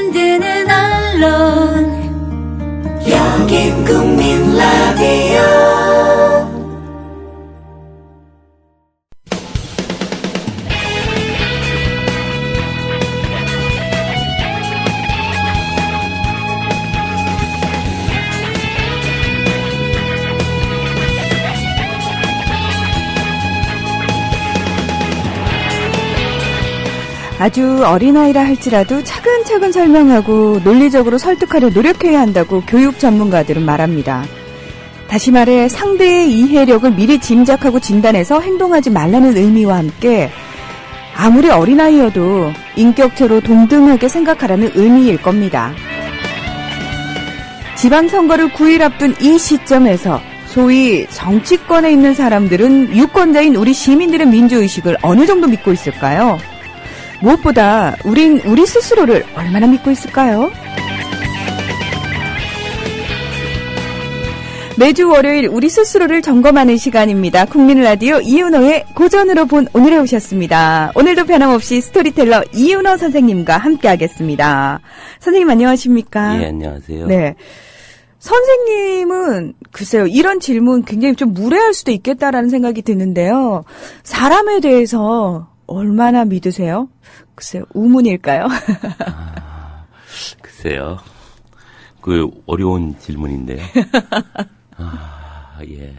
만드는 언론 여긴 국민 라디오. 아주 어린아이라 할지라도 차근차근 설명하고 논리적으로 설득하려 노력해야 한다고 교육 전문가들은 말합니다. 다시 말해 상대의 이해력을 미리 짐작하고 진단해서 행동하지 말라는 의미와 함께 아무리 어린아이여도 인격체로 동등하게 생각하라는 의미일 겁니다. 지방선거를 9일 앞둔 이 시점에서 소위 정치권에 있는 사람들은 유권자인 우리 시민들의 민주의식을 어느 정도 믿고 있을까요? 무엇보다 우린 우리 스스로를 얼마나 믿고 있을까요? 매주 월요일 우리 스스로를 점검하는 시간입니다. 국민라디오 이윤호의 고전으로 본 오늘에 오셨습니다. 오늘도 변함없이 스토리텔러 이윤호 선생님과 함께하겠습니다. 선생님 안녕하십니까? 네, 안녕하세요. 네. 선생님은 글쎄요, 이런 질문 굉장히 좀 무례할 수도 있겠다라는 생각이 드는데요. 사람에 대해서 얼마나 믿으세요? 글쎄요, 우문일까요? 글쎄요. 그 어려운 질문인데요. 예.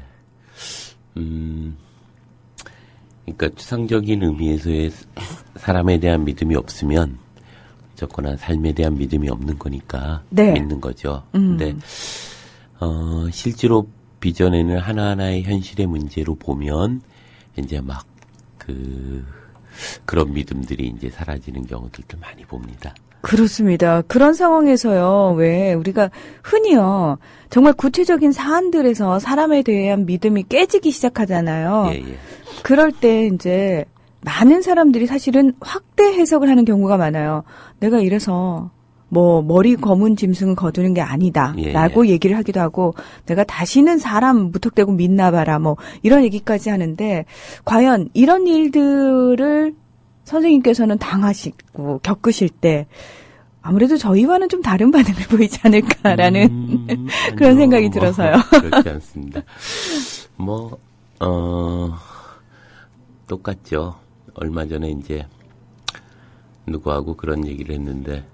그러니까 추상적인 의미에서의 사람에 대한 믿음이 없으면 어쨌거나 삶에 대한 믿음이 없는 거니까 네. 믿는 거죠. 근데 실제로 빚어내는 하나하나의 현실의 문제로 보면 이제 막 그런 믿음들이 이제 사라지는 경우들도 많이 봅니다. 그렇습니다. 그런 상황에서요, 왜 우리가 흔히요, 정말 구체적인 사안들에서 사람에 대한 믿음이 깨지기 시작하잖아요. 예. 그럴 때 이제 많은 사람들이 사실은 확대 해석을 하는 경우가 많아요. 내가 이래서 뭐 머리 검은 짐승을 거두는 게 아니다 라고 얘기를 하기도 하고, 내가 다시는 사람 무턱대고 믿나 봐라 뭐 이런 얘기까지 하는데, 과연 이런 일들을 선생님께서는 당하시고 겪으실 때 아무래도 저희와는 좀 다른 반응을 보이지 않을까라는 그런 생각이 들어서요. 그렇지 않습니다. 똑같죠. 얼마 전에 이제 누구하고 그런 얘기를 했는데,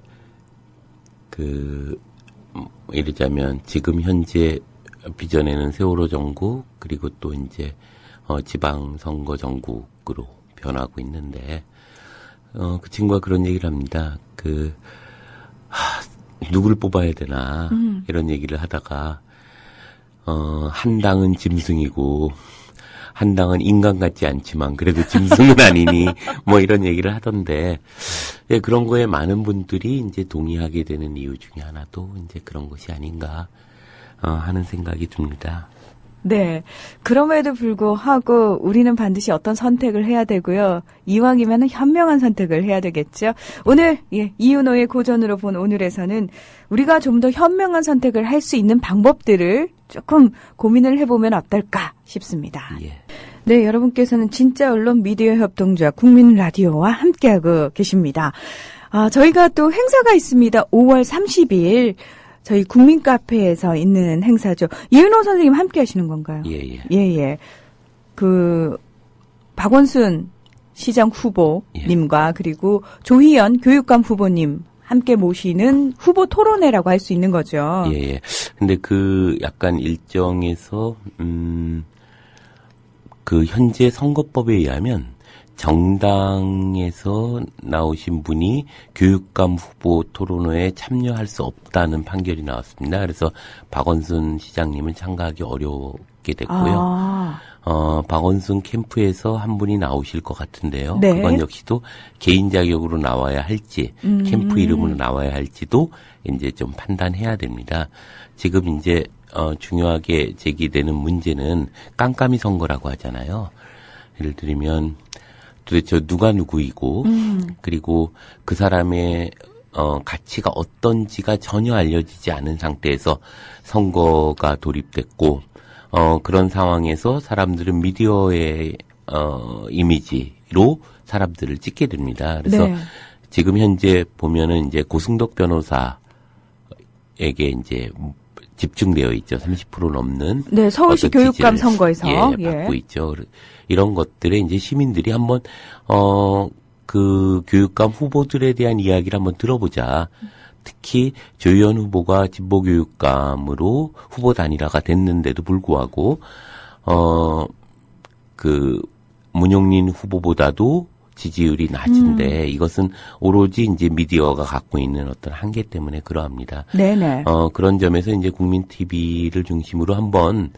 이러자면 지금 현재 빚어내는 세월호 정국, 그리고 또 이제 지방선거 정국으로 변하고 있는데, 그 친구가 그런 얘기를 합니다. 누구를 뽑아야 되나 이런 얘기를 하다가 한 당은 짐승이고 한 당은 인간 같지 않지만 그래도 짐승은 아니니 뭐 이런 얘기를 하던데, 예, 그런 거에 많은 분들이 이제 동의하게 되는 이유 중에 하나도 이제 그런 것이 아닌가 하는 생각이 듭니다. 네. 그럼에도 불구하고 우리는 반드시 어떤 선택을 해야 되고요. 이왕이면 현명한 선택을 해야 되겠죠. 오늘 이윤호의 고전으로 본 오늘에서는 우리가 좀 더 현명한 선택을 할 수 있는 방법들을 조금 고민을 해보면 어떨까 싶습니다. 예. 네, 여러분께서는 진짜 언론 미디어 협동조합 국민라디오와 함께하고 계십니다. 저희가 또 행사가 있습니다. 5월 30일. 저희 국민카페에서 있는 행사죠. 이윤호 선생님 함께 하시는 건가요? 예. 박원순 시장 후보님과 그리고 조희연 교육감 후보님 함께 모시는 후보 토론회라고 할 수 있는 거죠. 예. 근데 약간 일정에서, 현재 선거법에 의하면 정당에서 나오신 분이 교육감 후보 토론회에 참여할 수 없다는 판결이 나왔습니다. 그래서 박원순 시장님은 참가하기 어렵게 됐고요. 박원순 캠프에서 한 분이 나오실 것 같은데요. 네. 그건 역시도 개인 자격으로 나와야 할지, 캠프 이름으로 나와야 할지도 이제 좀 판단해야 됩니다. 지금 이제, 중요하게 제기되는 문제는 깜깜이 선거라고 하잖아요. 예를 들면, 도대체 누가 누구이고, 그리고 그 사람의, 가치가 어떤지가 전혀 알려지지 않은 상태에서 선거가 돌입됐고, 그런 상황에서 사람들은 미디어의, 이미지로 사람들을 찍게 됩니다. 그래서 지금 현재 보면은 이제 고승덕 변호사에게 이제 집중되어 있죠. 30% 넘는. 네, 서울시 교육감 선거에서. 받고 있죠. 이런 것들에 이제 시민들이 한번, 그 교육감 후보들에 대한 이야기를 한번 들어보자. 특히 조희연 후보가 진보교육감으로 후보 단일화가 됐는데도 불구하고, 그, 문용린 후보보다도 지지율이 낮은데 이것은 오로지 이제 미디어가 갖고 있는 어떤 한계 때문에 그러합니다. 네네. 그런 점에서 이제 국민 TV를 중심으로 한번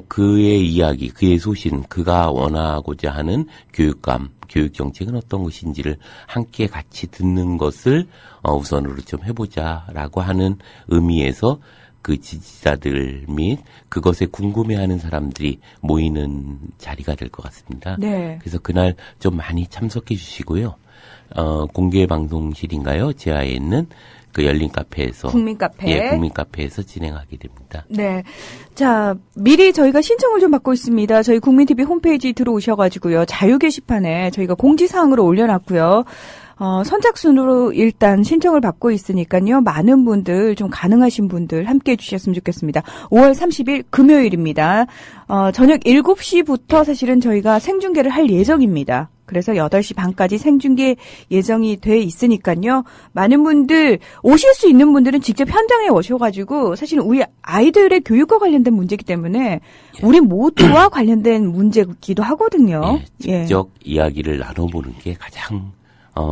그의 이야기, 그의 소신, 그가 원하고자 하는 교육감, 교육 정책은 어떤 것인지를 함께 같이 듣는 것을 우선으로 좀 해보자라고 하는 의미에서 그 지지자들 및 그것에 궁금해하는 사람들이 모이는 자리가 될 것 같습니다. 네. 그래서 그날 좀 많이 참석해 주시고요. 공개 방송실인가요? 지하에 있는 그 열린 카페에서. 국민 카페. 예, 국민 카페에서 진행하게 됩니다. 네. 자, 미리 저희가 신청을 좀 받고 있습니다. 저희 국민TV 홈페이지 들어오셔가지고요. 자유 게시판에 저희가 공지사항으로 올려놨고요. 선착순으로 일단 신청을 받고 있으니까요. 많은 분들, 좀 가능하신 분들 함께 해주셨으면 좋겠습니다. 5월 30일 금요일입니다. 저녁 7시부터 사실은 저희가 생중계를 할 예정입니다. 그래서 8시 반까지 생중계 예정이 돼 있으니까요. 많은 분들, 오실 수 있는 분들은 직접 현장에 오셔가지고 사실은 우리 아이들의 교육과 관련된 문제이기 때문에 우리 모두와 관련된 문제이기도 하거든요. 예, 직접 이야기를 나눠보는 게 가장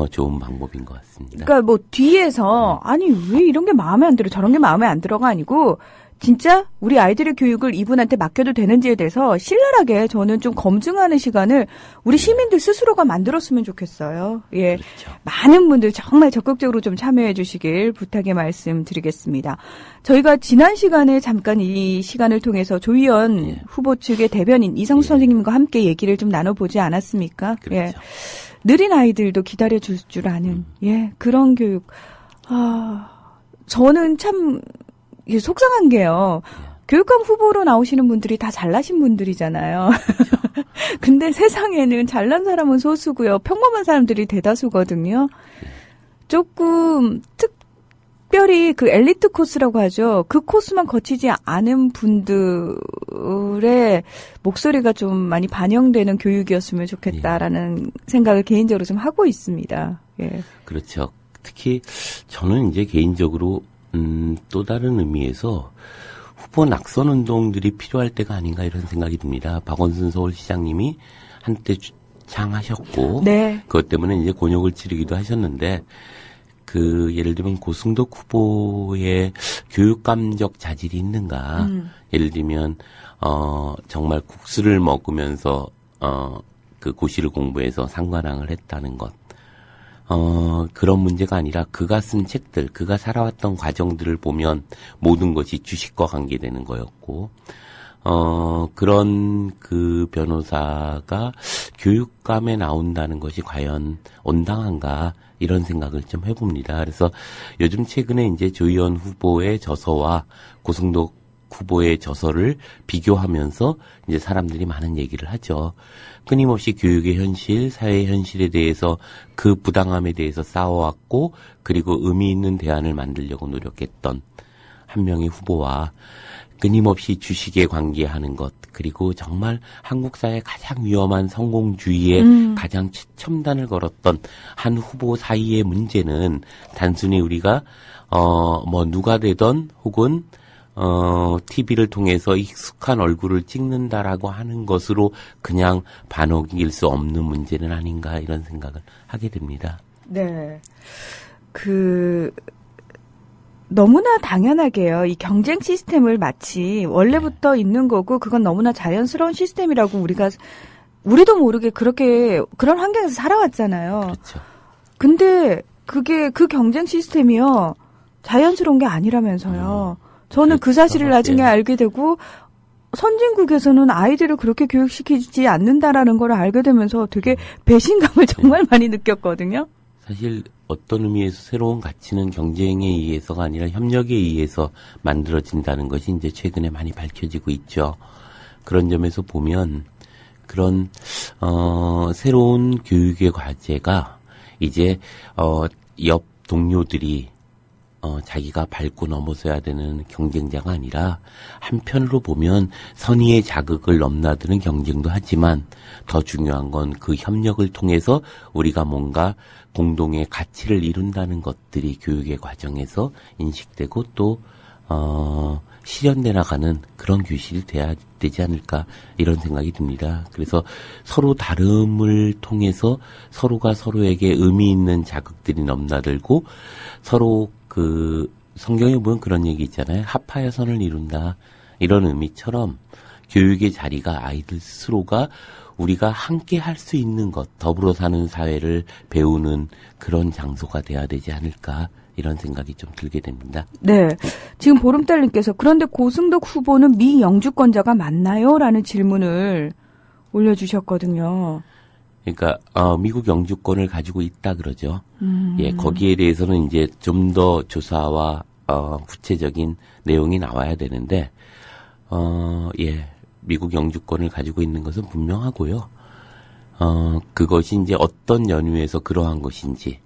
좋은 방법인 것 같습니다. 그러니까 뭐 뒤에서 아니 왜 이런 게 마음에 안 들어 저런 게 마음에 안 들어가 아니고 진짜 우리 아이들의 교육을 이분한테 맡겨도 되는지에 대해서 신랄하게 저는 좀 검증하는 시간을 우리 시민들 스스로가 만들었으면 좋겠어요. 예, 그렇죠. 많은 분들 정말 적극적으로 좀 참여해 주시길 부탁의 말씀드리겠습니다. 저희가 지난 시간에 잠깐 이 시간을 통해서 조희연 후보 측의 대변인 이성수 선생님과 함께 얘기를 좀 나눠보지 않았습니까? 그렇죠. 예. 느린 아이들도 기다려줄 줄 아는, 그런 교육. 저는 참, 속상한 게요. 교육감 후보로 나오시는 분들이 다 잘나신 분들이잖아요. 근데 세상에는 잘난 사람은 소수고요. 평범한 사람들이 대다수거든요. 조금, 특별히 그 엘리트 코스라고 하죠. 그 코스만 거치지 않은 분들의 목소리가 좀 많이 반영되는 교육이었으면 좋겠다라는 생각을 개인적으로 좀 하고 있습니다. 예. 그렇죠. 특히 저는 이제 개인적으로 또 다른 의미에서 후보 낙선 운동들이 필요할 때가 아닌가 이런 생각이 듭니다. 박원순 서울시장님이 한때 주창하셨고 네. 그것 때문에 이제 곤욕을 치르기도 하셨는데 예를 들면 고승덕 후보의 교육감적 자질이 있는가? 예를 들면, 정말 국수를 먹으면서, 그 고시를 공부해서 상관왕을 했다는 것. 그런 문제가 아니라 그가 쓴 책들, 그가 살아왔던 과정들을 보면 모든 것이 주식과 관계되는 거였고, 그런 그 변호사가 교육감에 나온다는 것이 과연 온당한가? 이런 생각을 좀 해봅니다. 그래서 요즘 최근에 이제 조희연 후보의 저서와 고승덕 후보의 저서를 비교하면서 이제 사람들이 많은 얘기를 하죠. 끊임없이 교육의 현실, 사회의 현실에 대해서 그 부당함에 대해서 싸워왔고 그리고 의미 있는 대안을 만들려고 노력했던 한 명의 후보와 끊임없이 주식에 관계하는 것 그리고 정말 한국 사회의 가장 위험한 성공주의에 가장 첨단을 걸었던 한 후보 사이의 문제는 단순히 우리가 누가 되던 혹은 TV를 통해서 익숙한 얼굴을 찍는다라고 하는 것으로 그냥 반어길 수 없는 문제는 아닌가 이런 생각을 하게 됩니다. 네. 너무나 당연하게요. 이 경쟁 시스템을 마치 원래부터 있는 거고 그건 너무나 자연스러운 시스템이라고 우리도 모르게 그런 환경에서 살아왔잖아요. 그렇죠. 근데 그 경쟁 시스템이요. 자연스러운 게 아니라면서요. 저는 그 사실을 나중에 알게 되고 선진국에서는 아이들을 그렇게 교육시키지 않는다라는 걸 알게 되면서 되게 배신감을 정말 많이 느꼈거든요. 사실 어떤 의미에서 새로운 가치는 경쟁에 의해서가 아니라 협력에 의해서 만들어진다는 것이 이제 최근에 많이 밝혀지고 있죠. 그런 점에서 보면 그런 새로운 교육의 과제가 이제 옆 동료들이 자기가 밟고 넘어서야 되는 경쟁자가 아니라 한편으로 보면 선의의 자극을 넘나드는 경쟁도 하지만 더 중요한 건 그 협력을 통해서 우리가 뭔가 공동의 가치를 이룬다는 것들이 교육의 과정에서 인식되고 또 실현돼 나가는 그런 교실이 돼야 되지 않을까 이런 생각이 듭니다. 그래서 서로 다름을 통해서 서로가 서로에게 의미 있는 자극들이 넘나들고 서로 성경에 보면 그런 얘기 있잖아요. 합하여 선을 이룬다. 이런 의미처럼 교육의 자리가 아이들 스스로가 우리가 함께 할 수 있는 것, 더불어 사는 사회를 배우는 그런 장소가 돼야 되지 않을까 이런 생각이 좀 들게 됩니다. 네. 지금 보름달님께서 그런데 고승덕 후보는 미 영주권자가 맞나요? 라는 질문을 올려주셨거든요. 그러니까 미국 영주권을 가지고 있다 그러죠. 예, 거기에 대해서는 이제 좀 더 조사와 구체적인 내용이 나와야 되는데 예, 미국 영주권을 가지고 있는 것은 분명하고요. 그것이 이제 어떤 연유에서 그러한 것인지에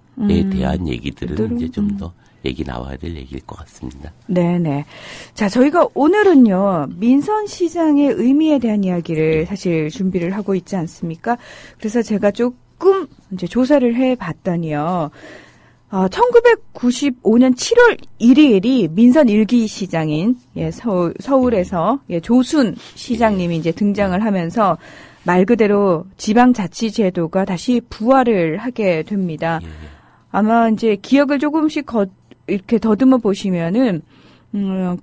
대한 얘기들은 이제 좀 더 얘기 나와야 될 얘기일 것 같습니다. 네네. 자, 저희가 오늘은요, 민선 시장의 의미에 대한 이야기를 사실 준비를 하고 있지 않습니까? 그래서 제가 조금 이제 조사를 해 봤더니요, 1995년 7월 1일이 민선 1기 시장인, 예, 서울에서, 예, 조순 시장님이 이제 등장을 하면서 말 그대로 지방자치제도가 다시 부활을 하게 됩니다. 아마 이제 기억을 조금씩 이렇게 더듬어 보시면은,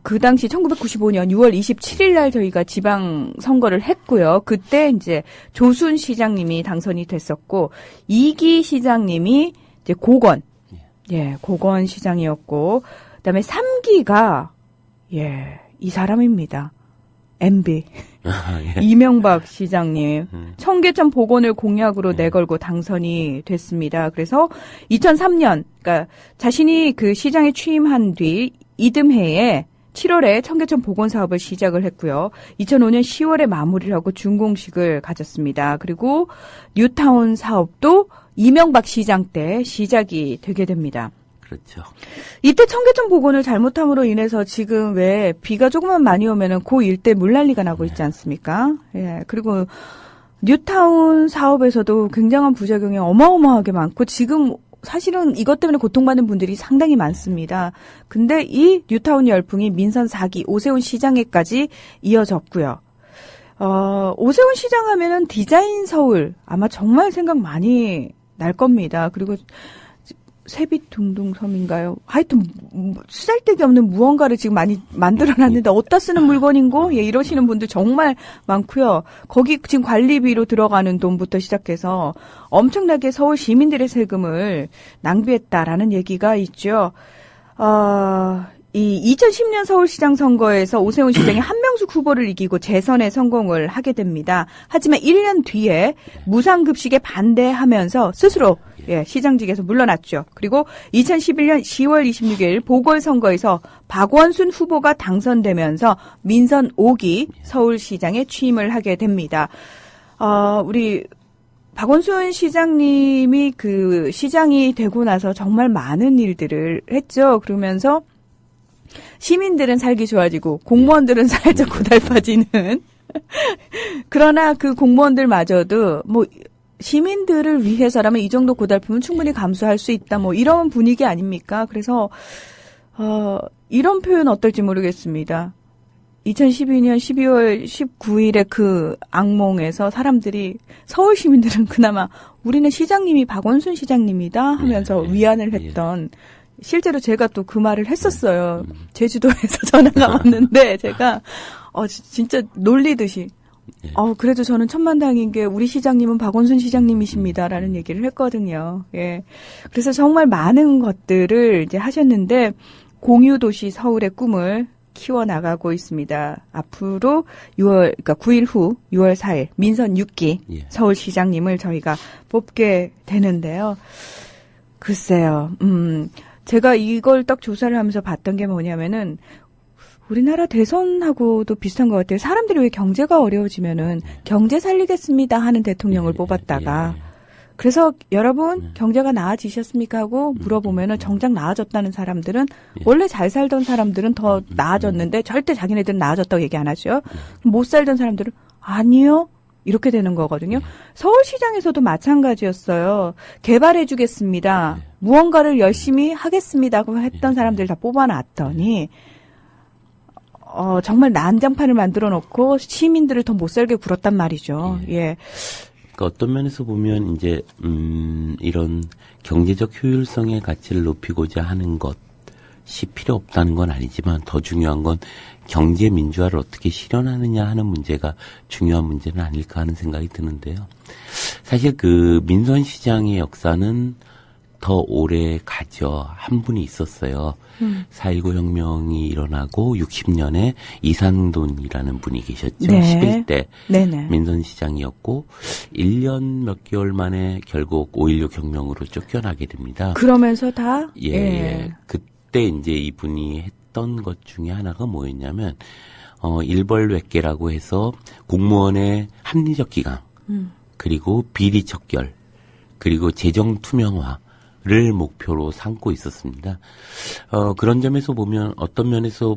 그 당시 1995년 6월 27일 날 저희가 지방선거를 했고요. 그때 이제 조순 시장님이 당선이 됐었고, 2기 시장님이 이제 고건, 예, 고건 시장이었고, 그 다음에 3기가, 예, 이 사람입니다. MB. 예. 이명박 시장님. 청계천 복원을 공약으로 내걸고 당선이 됐습니다. 그래서 2003년, 그러니까 자신이 그 시장에 취임한 뒤 이듬해에 7월에 청계천 복원 사업을 시작을 했고요. 2005년 10월에 마무리를 하고 준공식을 가졌습니다. 그리고 뉴타운 사업도 이명박 시장 때 시작이 되게 됩니다. 그렇죠. 이때 청계천 복원을 잘못함으로 인해서 지금 왜 비가 조금만 많이 오면은 그 일대 물난리가 나고 있지 않습니까? 예. 그리고 뉴타운 사업에서도 굉장한 부작용이 어마어마하게 많고 지금 사실은 이것 때문에 고통받는 분들이 상당히 많습니다. 근데 이 뉴타운 열풍이 민선 4기 오세훈 시장에까지 이어졌고요. 오세훈 시장 하면은 디자인 서울 아마 정말 생각 많이 날 겁니다. 그리고 세빛둥둥섬인가요? 하여튼 쓰잘데기 없는 무언가를 지금 많이 만들어놨는데 어디다 쓰는 물건인고? 예, 이러시는 분들 정말 많고요. 거기 지금 관리비로 들어가는 돈부터 시작해서 엄청나게 서울 시민들의 세금을 낭비했다라는 얘기가 있죠. 이 2010년 서울시장 선거에서 오세훈 시장이 한명숙 후보를 이기고 재선에 성공을 하게 됩니다. 하지만 1년 뒤에 무상급식에 반대하면서 스스로 시장직에서 물러났죠. 그리고 2011년 10월 26일 보궐선거에서 박원순 후보가 당선되면서 민선 5기 서울시장에 취임을 하게 됩니다. 우리 박원순 시장님이 그 시장이 되고 나서 정말 많은 일들을 했죠. 그러면서 시민들은 살기 좋아지고 공무원들은 살짝 고달파지는 그러나 그 공무원들마저도 뭐 시민들을 위해서라면 이 정도 고달픔은 충분히 감수할 수 있다. 뭐 이런 분위기 아닙니까? 그래서 이런 표현 어떨지 모르겠습니다. 2012년 12월 19일에 그 악몽에서 사람들이 서울 시민들은 그나마 우리는 시장님이 박원순 시장님이다 하면서 위안을 했던 실제로 제가 또 그 말을 했었어요. 제주도에서 전화가 왔는데 제가 진짜 놀리듯이 그래도 저는 천만다행인 게 우리 시장님은 박원순 시장님이십니다라는 얘기를 했거든요. 예. 그래서 정말 많은 것들을 이제 하셨는데 공유도시 서울의 꿈을 키워나가고 있습니다. 앞으로 9일 후 6월 4일 민선 6기 서울시장님을 저희가 뽑게 되는데요. 글쎄요. 제가 이걸 딱 조사를 하면서 봤던 게 뭐냐면은 우리나라 대선하고도 비슷한 것 같아요. 사람들이 왜 경제가 어려워지면은 경제 살리겠습니다 하는 대통령을 뽑았다가 그래서 여러분 경제가 나아지셨습니까 하고 물어보면은 정작 나아졌다는 사람들은 원래 잘 살던 사람들은 더 나아졌는데 절대 자기네들은 나아졌다고 얘기 안 하죠. 못 살던 사람들은 아니요. 이렇게 되는 거거든요. 서울시장에서도 마찬가지였어요. 개발해주겠습니다. 무언가를 열심히 하겠습니다고 했던 사람들 다 뽑아놨더니 정말 난장판을 만들어 놓고 시민들을 더 못 살게 굴었단 말이죠. 예. 그러니까 어떤 면에서 보면 이제 이런 경제적 효율성의 가치를 높이고자 하는 것이 필요 없다는 건 아니지만 더 중요한 건 경제 민주화를 어떻게 실현하느냐 하는 문제가 중요한 문제는 아닐까 하는 생각이 드는데요. 사실 그 민선시장의 역사는 더 오래 가죠. 한 분이 있었어요. 4.19 혁명이 일어나고 60년에 이산돈이라는 분이 계셨죠. 네. 11대 네네. 민선시장이었고 1년 몇 개월 만에 결국 5.16 혁명으로 쫓겨나게 됩니다. 그러면서 다 예. 그때 이제 이분이 했던 것 중에 하나가 뭐였냐면 일벌백계라고 해서 공무원의 합리적 기강 그리고 비리 척결 그리고 재정 투명화를 목표로 삼고 있었습니다. 그런 점에서 보면 어떤 면에서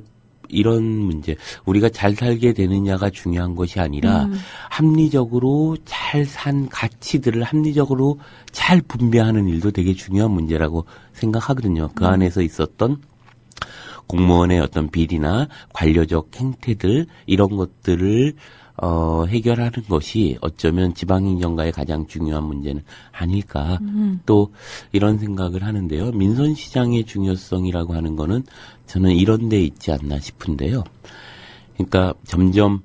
이런 문제, 우리가 잘 살게 되느냐가 중요한 것이 아니라 합리적으로 잘 산 가치들을 합리적으로 잘 분배하는 일도 되게 중요한 문제라고 생각하거든요. 그 안에서 있었던 공무원의 어떤 비리나 관료적 행태들 이런 것들을 해결하는 것이 어쩌면 지방행정가의 가장 중요한 문제는 아닐까. 또 이런 생각을 하는데요. 민선시장의 중요성이라고 하는 거는 저는 이런 데 있지 않나 싶은데요. 그러니까 점점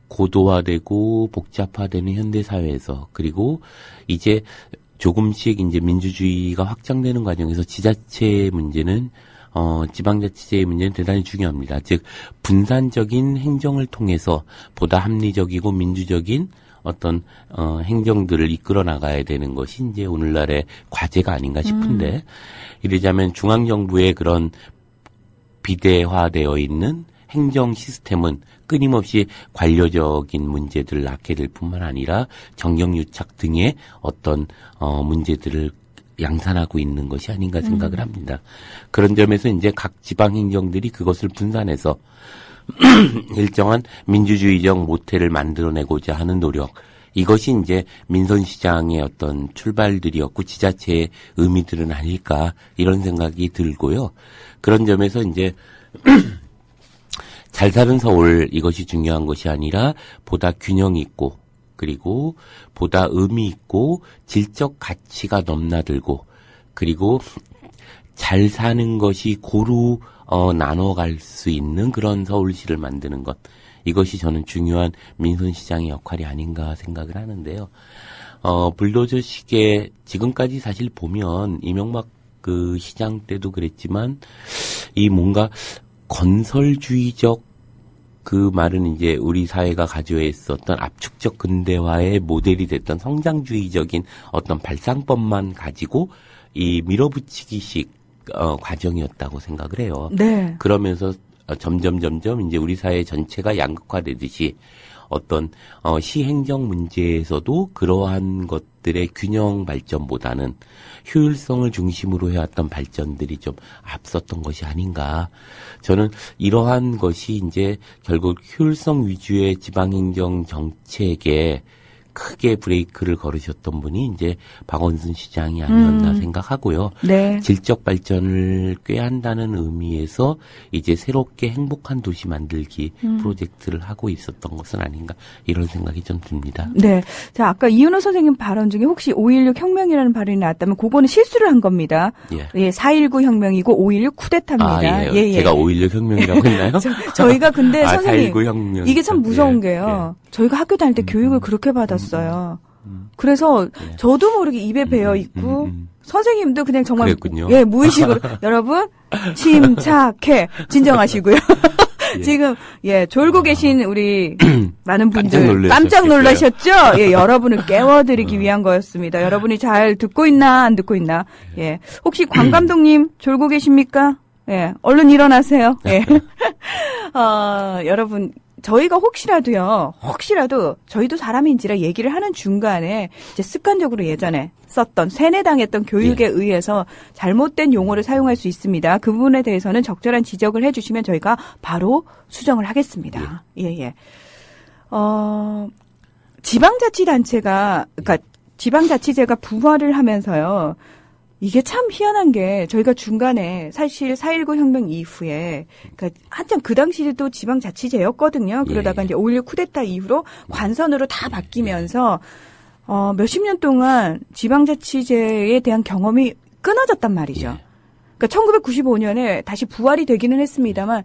고도화되고 복잡화되는 현대사회에서 그리고 이제 조금씩 이제 민주주의가 확장되는 과정에서 지자체의 문제는 지방자치제의 문제는 대단히 중요합니다. 즉, 분산적인 행정을 통해서 보다 합리적이고 민주적인 어떤, 행정들을 이끌어 나가야 되는 것이 이제 오늘날의 과제가 아닌가 싶은데, 이러자면 중앙정부의 그런 비대화되어 있는 행정 시스템은 끊임없이 관료적인 문제들을 낳게 될 뿐만 아니라 정경유착 등의 어떤, 문제들을 양산하고 있는 것이 아닌가 생각을 합니다. 그런 점에서 이제 각 지방 행정들이 그것을 분산해서 일정한 민주주의적 모태를 만들어내고자 하는 노력. 이것이 이제 민선시장의 어떤 출발들이었고 지자체의 의미들은 아닐까 이런 생각이 들고요. 그런 점에서 이제 잘 사는 서울 이것이 중요한 것이 아니라 보다 균형 있고 그리고 보다 의미 있고 질적 가치가 넘나들고 그리고 잘 사는 것이 고루 나눠갈 수 있는 그런 서울시를 만드는 것. 이것이 저는 중요한 민선시장의 역할이 아닌가 생각을 하는데요. 불도저식의 지금까지 사실 보면 이명박 그 시장 때도 그랬지만 이 뭔가 건설주의적 그 말은 이제 우리 사회가 가지고 있었던 압축적 근대화의 모델이 됐던 성장주의적인 어떤 발상법만 가지고 이 밀어붙이기식 과정이었다고 생각을 해요. 네. 그러면서 점점 이제 우리 사회 전체가 양극화되듯이 어떤 시행정 문제에서도 그러한 것들의 균형 발전보다는 효율성을 중심으로 해왔던 발전들이 좀 앞섰던 것이 아닌가. 저는 이러한 것이 이제 결국 효율성 위주의 지방행정 정책에 크게 브레이크를 걸으셨던 분이 이제 박원순 시장이 아니었나 생각하고요. 네. 질적 발전을 꾀한다는 의미에서 이제 새롭게 행복한 도시 만들기 프로젝트를 하고 있었던 것은 아닌가 이런 생각이 좀 듭니다. 네. 자, 아까 이은호 선생님 발언 중에 혹시 5.16 혁명이라는 발언이 나왔다면 그거는 실수를 한 겁니다. 예, 4.19 혁명이고 5.16 쿠데타입니다. 예. 제가 5.16 혁명이라고 했나요? 저희가 근데 선생님 4.19 혁명. 이게 참 무서운 게요. 저희가 학교 다닐 때 교육을 그렇게 받았어요. 그래서 저도 모르게 입에 배어 있고 선생님도 그냥 정말 그랬군요. 예, 무의식으로 여러분 침착해 진정하시고요. 지금 졸고 계신 우리 많은 분들 깜짝 놀라셨죠? 예, 여러분을 깨워드리기 위한 거였습니다. 여러분이 잘 듣고 있나 안 듣고 있나? 예, 혹시 관 감독님 졸고 계십니까? 예, 얼른 일어나세요. 예, 여러분 저희가 혹시라도 저희도 사람인지라 얘기를 하는 중간에 이제 습관적으로 예전에 썼던 세뇌당했던 교육에 의해서 잘못된 용어를 사용할 수 있습니다. 그 부분에 대해서는 적절한 지적을 해주시면 저희가 바로 수정을 하겠습니다. 예. 지방자치단체가 그러니까 지방자치제가 부활을 하면서요. 이게 참 희한한 게 저희가 중간에 사실 4.19 혁명 이후에 그러니까 한참 그 당시에도 지방자치제였거든요. 그러다가 이제 5.16 쿠데타 이후로 관선으로 다 바뀌면서 몇십 년 동안 지방자치제에 대한 경험이 끊어졌단 말이죠. 그러니까 1995년에 다시 부활이 되기는 했습니다만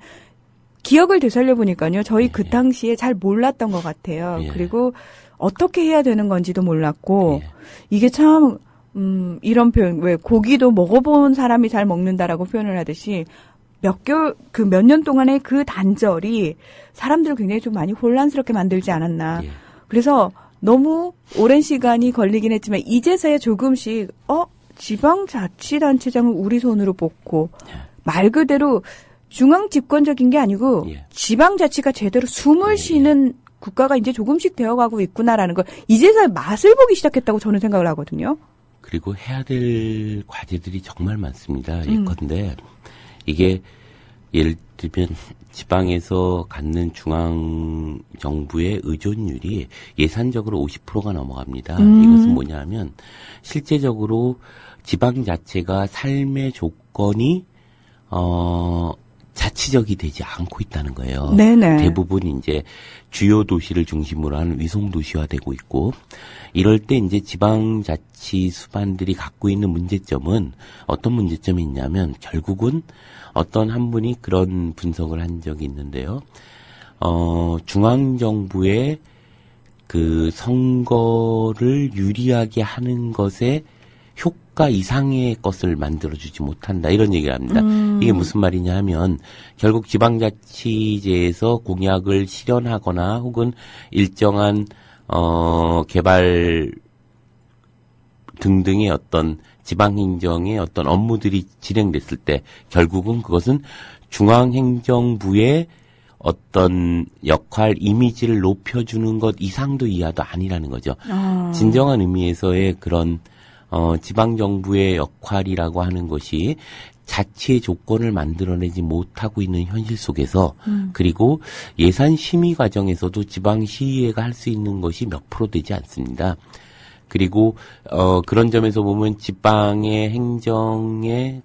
기억을 되살려 보니까요. 저희 그 당시에 잘 몰랐던 것 같아요. 그리고 어떻게 해야 되는 건지도 몰랐고 이게 참 이런 표현, 왜 고기도 먹어본 사람이 잘 먹는다라고 표현을 하듯이 몇 년 동안의 그 단절이 사람들을 굉장히 좀 많이 혼란스럽게 만들지 않았나. 그래서 너무 오랜 시간이 걸리긴 했지만 이제서야 조금씩 지방자치단체장을 우리 손으로 뽑고 말 그대로 중앙 집권적인 게 아니고 지방자치가 제대로 숨을 쉬는 국가가 이제 조금씩 되어가고 있구나라는 걸 이제서야 맛을 보기 시작했다고 저는 생각을 하거든요. 그리고 해야 될 과제들이 정말 많습니다. 예컨대 이게 예를 들면 지방에서 갖는 중앙 정부의 의존율이 예산적으로 50%가 넘어갑니다. 이것은 뭐냐 하면 실제적으로 지방 자체가 삶의 조건이 자치적이 되지 않고 있다는 거예요. 네네. 대부분 이제 주요 도시를 중심으로 하는 위성 도시화되고 있고 이럴 때 이제 지방자치 수반들이 갖고 있는 문제점은 어떤 문제점이 있냐면 결국은 어떤 한 분이 그런 분석을 한 적이 있는데요. 중앙정부의 그 선거를 유리하게 하는 것에 효과 이상의 것을 만들어주지 못한다. 이런 얘기를 합니다. 이게 무슨 말이냐 하면 결국 지방자치제에서 공약을 실현하거나 혹은 일정한 개발 등등의 어떤 지방행정의 어떤 업무들이 진행됐을 때 결국은 그것은 중앙행정부의 어떤 역할, 이미지를 높여주는 것 이상도 이하도 아니라는 거죠. 진정한 의미에서의 그런 지방정부의 역할이라고 하는 것이 자치의 조건을 만들어내지 못하고 있는 현실 속에서 그리고 예산 심의 과정에서도 지방시의회가 할 수 있는 것이 몇 프로 되지 않습니다. 그리고 그런 점에서 보면 지방의 행정의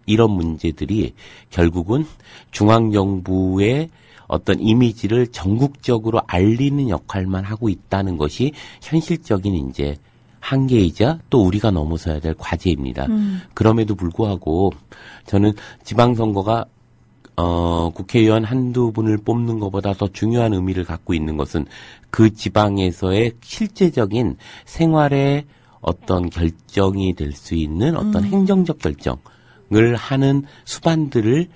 이런 문제들이 결국은 중앙정부의 어떤 이미지를 전국적으로 알리는 역할만 하고 있다는 것이 현실적인 이제 한계이자 또 우리가 넘어서야 될 과제입니다. 그럼에도 불구하고 저는 지방선거가 국회의원 한두 분을 뽑는 것보다 더 중요한 의미를 갖고 있는 것은 그 지방에서의 실제적인 생활의 어떤 결정이 될 수 있는 어떤 행정적 결정을 하는 수반들을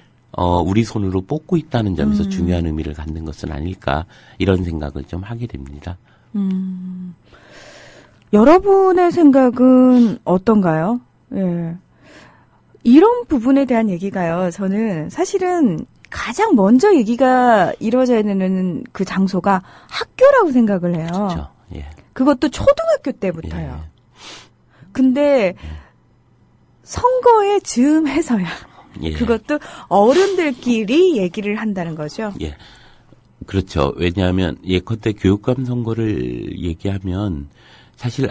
우리 손으로 뽑고 있다는 점에서 중요한 의미를 갖는 것은 아닐까 이런 생각을 좀 하게 됩니다. 여러분의 생각은 어떤가요? 예. 이런 부분에 대한 얘기가요. 저는 사실은 가장 먼저 얘기가 이루어져야 되는 그 장소가 학교라고 생각을 해요. 그렇죠. 예. 그것도 초등학교 때부터요. 예. 근데 선거에 즈음해서야. 예. 그것도 어른들끼리 얘기를 한다는 거죠. 예. 그렇죠. 왜냐하면 예컨대 교육감 선거를 얘기하면 사실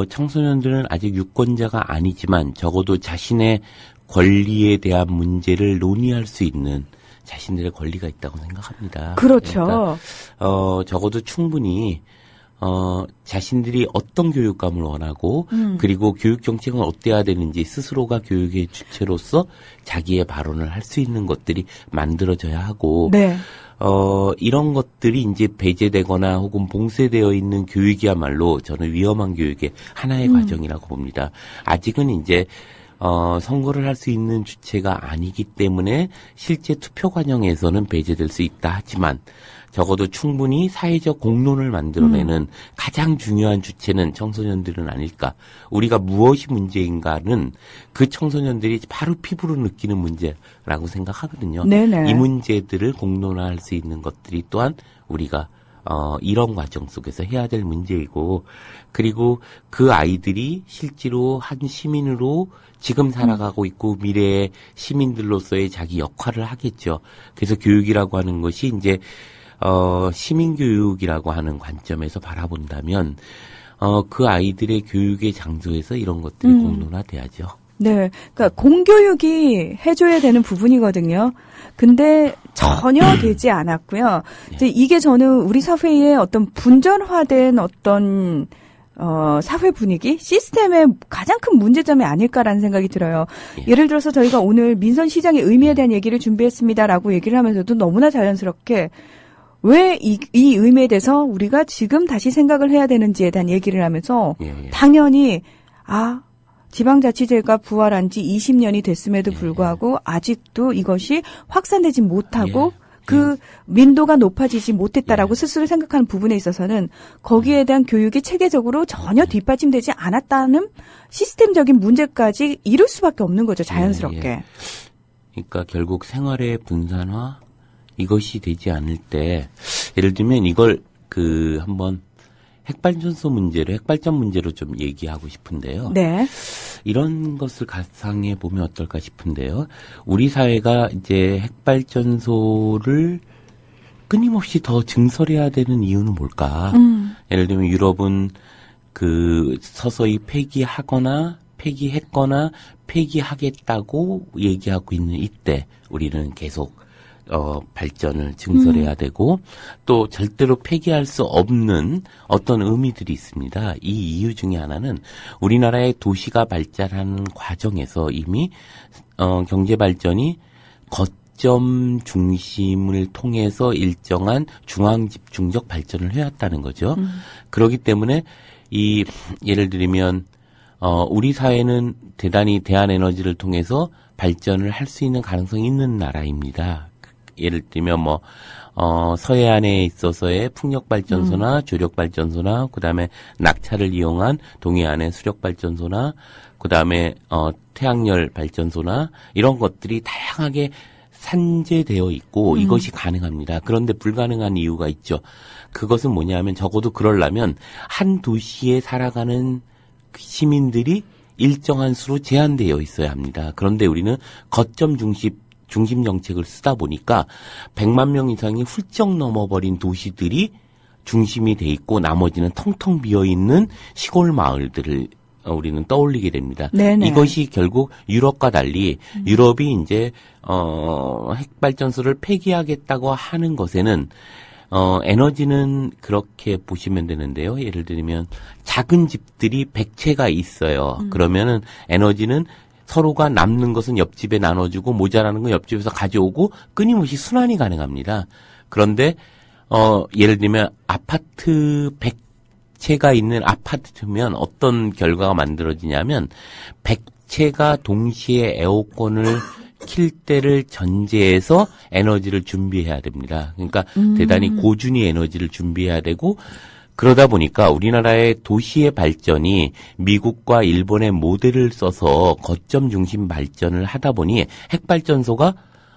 청소년들은 아직 유권자가 아니지만 적어도 자신의 권리에 대한 문제를 논의할 수 있는 자신들의 권리가 있다고 생각합니다. 그렇죠. 그러니까 적어도 충분히 자신들이 어떤 교육감을 원하고 그리고 교육 정책은 어때야 되는지 스스로가 교육의 주체로서 자기의 발언을 할 수 있는 것들이 만들어져야 하고 네. 이런 것들이 이제 배제되거나 혹은 봉쇄되어 있는 교육이야말로 저는 위험한 교육의 하나의 과정이라고 봅니다. 아직은 이제 선거를 할 수 있는 주체가 아니기 때문에 실제 투표 과정에서는 배제될 수 있다 하지만 적어도 충분히 사회적 공론을 만들어내는 가장 중요한 주체는 청소년들은 아닐까. 우리가 무엇이 문제인가는 그 청소년들이 바로 피부로 느끼는 문제라고 생각하거든요. 네네. 이 문제들을 공론화할 수 있는 것들이 또한 우리가 이런 과정 속에서 해야 될 문제이고, 그리고 그 아이들이 실제로 한 시민으로 지금 살아가고 있고 미래의 시민들로서의 자기 역할을 하겠죠. 그래서 교육이라고 하는 것이 이제 시민교육이라고 하는 관점에서 바라본다면, 그 아이들의 교육의 장소에서 이런 것들이 공론화돼야죠. 네. 그러니까 공교육이 해줘야 되는 부분이거든요. 근데 전혀 되지 않았고요. 이제 이게 저는 우리 사회의 어떤 분전화된 어떤 사회 분위기, 시스템의 가장 큰 문제점이 아닐까라는 생각이 들어요. 예를 들어서 저희가 오늘 민선 시장의 의미에 대한 얘기를 준비했습니다라고 얘기를 하면서도 너무나 자연스럽게 왜 이 의미에 대해서 우리가 지금 다시 생각을 해야 되는지에 대한 얘기를 하면서 당연히 지방자치제가 부활한 지 20년이 됐음에도 불구하고 아직도 이것이 확산되지 못하고 그 민도가 높아지지 못했다라고 스스로 생각하는 부분에 있어서는 거기에 대한 교육이 체계적으로 전혀 뒷받침되지 않았다는 시스템적인 문제까지 이룰 수밖에 없는 거죠, 자연스럽게. 그러니까 결국 생활의 분산화 이것이 되지 않을 때, 예를 들면 이걸 한번 핵발전소 문제로, 핵발전 문제로 좀 얘기하고 싶은데요. 네. 이런 것을 가상해 보면 어떨까 싶은데요. 우리 사회가 이제 핵발전소를 끊임없이 더 증설해야 되는 이유는 뭘까? 예를 들면 유럽은 서서히 폐기하거나 폐기했거나 폐기하겠다고 얘기하고 있는 이때 우리는 계속 발전을 증설해야 되고, 또 절대로 폐기할 수 없는 어떤 의미들이 있습니다. 이 이유 중에 하나는 우리나라의 도시가 발전하는 과정에서 이미 경제 발전이 거점 중심을 통해서 일정한 중앙 집중적 발전을 해왔다는 거죠. 그렇기 때문에 예를 들면 우리 사회는 대단히 대한에너지를 통해서 발전을 할 수 있는 가능성이 있는 나라입니다. 예를 들면 서해안에 있어서의 풍력발전소나 조력발전소나, 그 다음에 낙차를 이용한 동해안의 수력발전소나, 그 다음에 태양열 발전소나, 이런 것들이 다양하게 산재되어 있고 이것이 가능합니다. 그런데 불가능한 이유가 있죠. 그것은 뭐냐면 적어도 그러려면 한 도시에 살아가는 시민들이 일정한 수로 제한되어 있어야 합니다. 그런데 우리는 거점 중심 정책을 쓰다 보니까 100만 명 이상이 훌쩍 넘어버린 도시들이 중심이 돼 있고 나머지는 텅텅 비어있는 시골 마을들을 우리는 떠올리게 됩니다. 네네. 이것이 결국 유럽과 달리 유럽이 이제 핵발전소를 폐기하겠다고 하는 것에는 에너지는 그렇게 보시면 되는데요. 예를 들면 작은 집들이 100채가 있어요. 그러면은 에너지는 서로가 남는 것은 옆집에 나눠주고 모자라는 건 옆집에서 가져오고 끊임없이 순환이 가능합니다. 그런데 예를 들면 아파트 100채가 있는 아파트면 어떤 결과가 만들어지냐면 100채가 동시에 에어컨을 킬 때를 전제해서 에너지를 준비해야 됩니다. 그러니까 대단히 고준위 에너지를 준비해야 되고, 그러다 보니까 우리나라의 도시의 발전이 미국과 일본의 모델을 써서 거점 중심 발전을 하다 보니 핵발전소가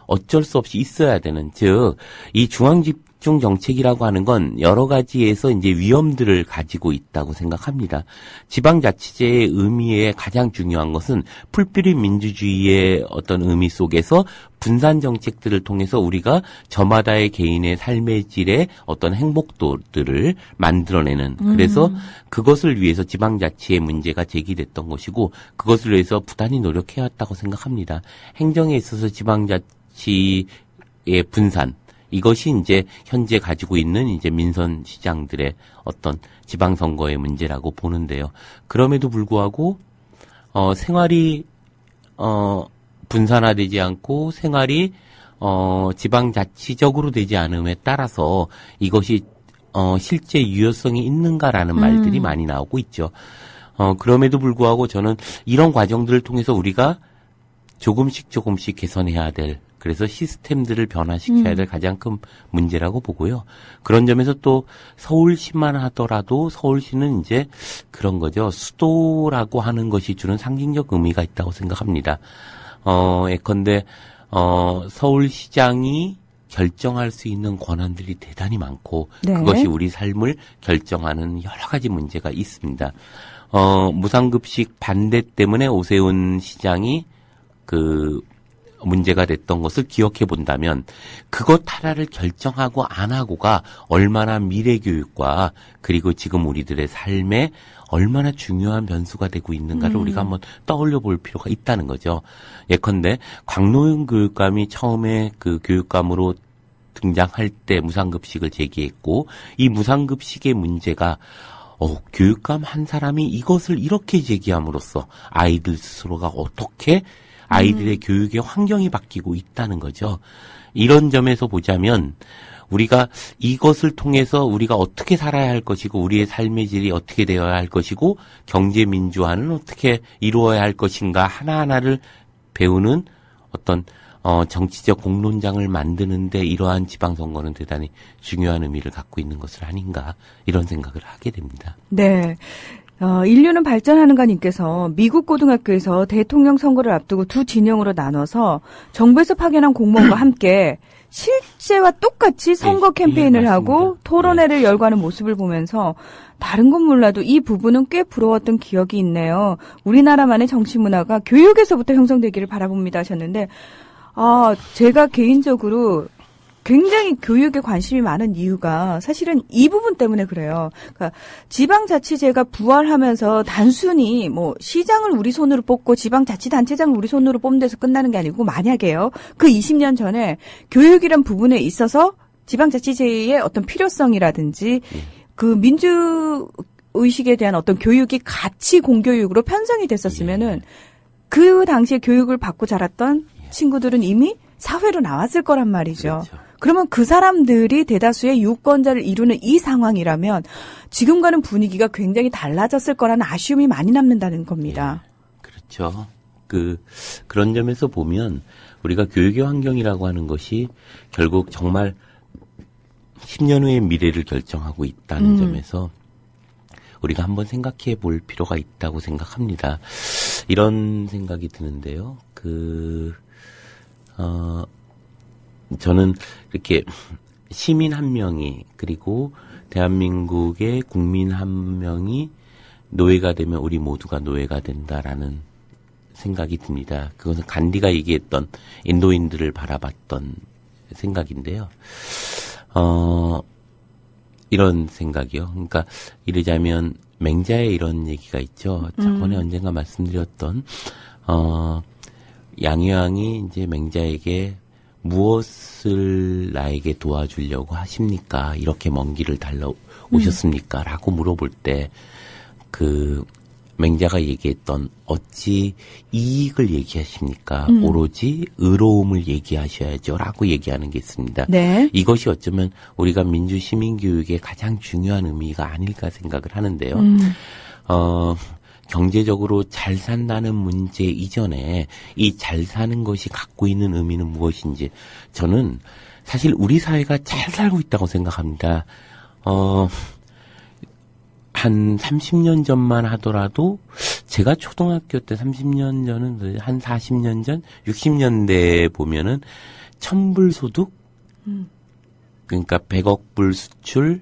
어쩔 수 없이 있어야 되는, 즉 이 중앙집중 정책이라고 하는 건 여러 가지에서 이제 위험들을 가지고 있다고 생각합니다. 지방자치제의 의미에 가장 중요한 것은 풀뿌리 민주주의의 어떤 의미 속에서 분산 정책들을 통해서 우리가 저마다의 개인의 삶의 질의 어떤 행복도들을 만들어내는, 그래서 그것을 위해서 지방자치의 문제가 제기됐던 것이고 그것을 위해서 부단히 노력해왔다고 생각합니다. 행정에 있어서 지방자치의 분산, 이것이 이제 현재 가지고 있는 이제 민선 시장들의 어떤 지방선거의 문제라고 보는데요. 그럼에도 불구하고 생활이 분산화되지 않고 생활이 지방자치적으로 되지 않음에 따라서 이것이 실제 유효성이 있는가라는 말들이 많이 나오고 있죠. 그럼에도 불구하고 저는 이런 과정들을 통해서 우리가 조금씩 개선해야 될, 그래서 시스템들을 변화시켜야 될 가장 큰 문제라고 보고요. 그런 점에서 또 서울시만 하더라도 서울시는 이제 그런 거죠. 수도라고 하는 것이 주는 상징적 의미가 있다고 생각합니다. 예컨대, 서울시장이 결정할 수 있는 권한들이 대단히 많고, 네. 그것이 우리 삶을 결정하는 여러 가지 문제가 있습니다. 무상급식 반대 때문에 오세훈 시장이 문제가 됐던 것을 기억해 본다면 그것 하나를 결정하고 안 하고가 얼마나 미래 교육과 그리고 지금 우리들의 삶에 얼마나 중요한 변수가 되고 있는가를 우리가 한번 떠올려 볼 필요가 있다는 거죠. 예컨대 광노현 교육감이 처음에 그 교육감으로 등장할 때 무상급식을 제기했고 이 무상급식의 문제가 교육감 한 사람이 이것을 이렇게 제기함으로써 아이들 스스로가 어떻게 아이들의 교육의 환경이 바뀌고 있다는 거죠. 이런 점에서 보자면 우리가 이것을 통해서 우리가 어떻게 살아야 할 것이고 우리의 삶의 질이 어떻게 되어야 할 것이고 경제 민주화는 어떻게 이루어야 할 것인가 하나하나를 배우는 어떤 정치적 공론장을 만드는데 이러한 지방선거는 대단히 중요한 의미를 갖고 있는 것을 아닌가 이런 생각을 하게 됩니다. 네. 인류는 발전하는가 님께서 미국 고등학교에서 대통령 선거를 앞두고 두 진영으로 나눠서 정부에서 파견한 공무원과 함께 실제와 똑같이 선거 캠페인을 하고 토론회를 열거하는 모습을 보면서 다른 건 몰라도 이 부분은 꽤 부러웠던 기억이 있네요. 우리나라만의 정치 문화가 교육에서부터 형성되기를 바라봅니다 하셨는데 제가 개인적으로 굉장히 교육에 관심이 많은 이유가 사실은 이 부분 때문에 그래요. 그러니까 지방자치제가 부활하면서 단순히 시장을 우리 손으로 뽑고 지방자치단체장을 우리 손으로 뽑는 데서 끝나는 게 아니고 만약에요. 그 20년 전에 교육이란 부분에 있어서 지방자치제의 어떤 필요성이라든지 그 민주 의식에 대한 어떤 교육이 같이 공교육으로 편성이 됐었으면은 그 당시에 교육을 받고 자랐던 친구들은 이미 사회로 나왔을 거란 말이죠. 그렇죠. 그러면 그 사람들이 대다수의 유권자를 이루는 이 상황이라면 지금과는 분위기가 굉장히 달라졌을 거라는 아쉬움이 많이 남는다는 겁니다. 그렇죠. 그런 점에서 보면 우리가 교육의 환경이라고 하는 것이 결국 정말 10년 후의 미래를 결정하고 있다는 점에서 우리가 한번 생각해 볼 필요가 있다고 생각합니다. 이런 생각이 드는데요. 저는 이렇게 시민 한 명이 그리고 대한민국의 국민 한 명이 노예가 되면 우리 모두가 노예가 된다라는 생각이 듭니다. 그것은 간디가 얘기했던 인도인들을 바라봤던 생각인데요. 이런 생각이요. 그러니까 이르자면 맹자에 이런 얘기가 있죠. 저번에 언젠가 말씀드렸던 양효왕이 이제 맹자에게 무엇을 나에게 도와주려고 하십니까? 이렇게 먼 길을 달려오셨습니까? 라고 물어볼 때 맹자가 얘기했던 어찌 이익을 얘기하십니까? 오로지 의로움을 얘기하셔야죠. 라고 얘기하는 게 있습니다. 네. 이것이 어쩌면 우리가 민주시민교육의 가장 중요한 의미가 아닐까 생각을 하는데요. 경제적으로 잘 산다는 문제 이전에 이 잘 사는 것이 갖고 있는 의미는 무엇인지 저는 사실 우리 사회가 잘 살고 있다고 생각합니다. 한 30년 전만 하더라도 제가 초등학교 때 30년 전은 한 40년 전 60년대에 보면은 1000불 소득 그러니까 100억 불 수출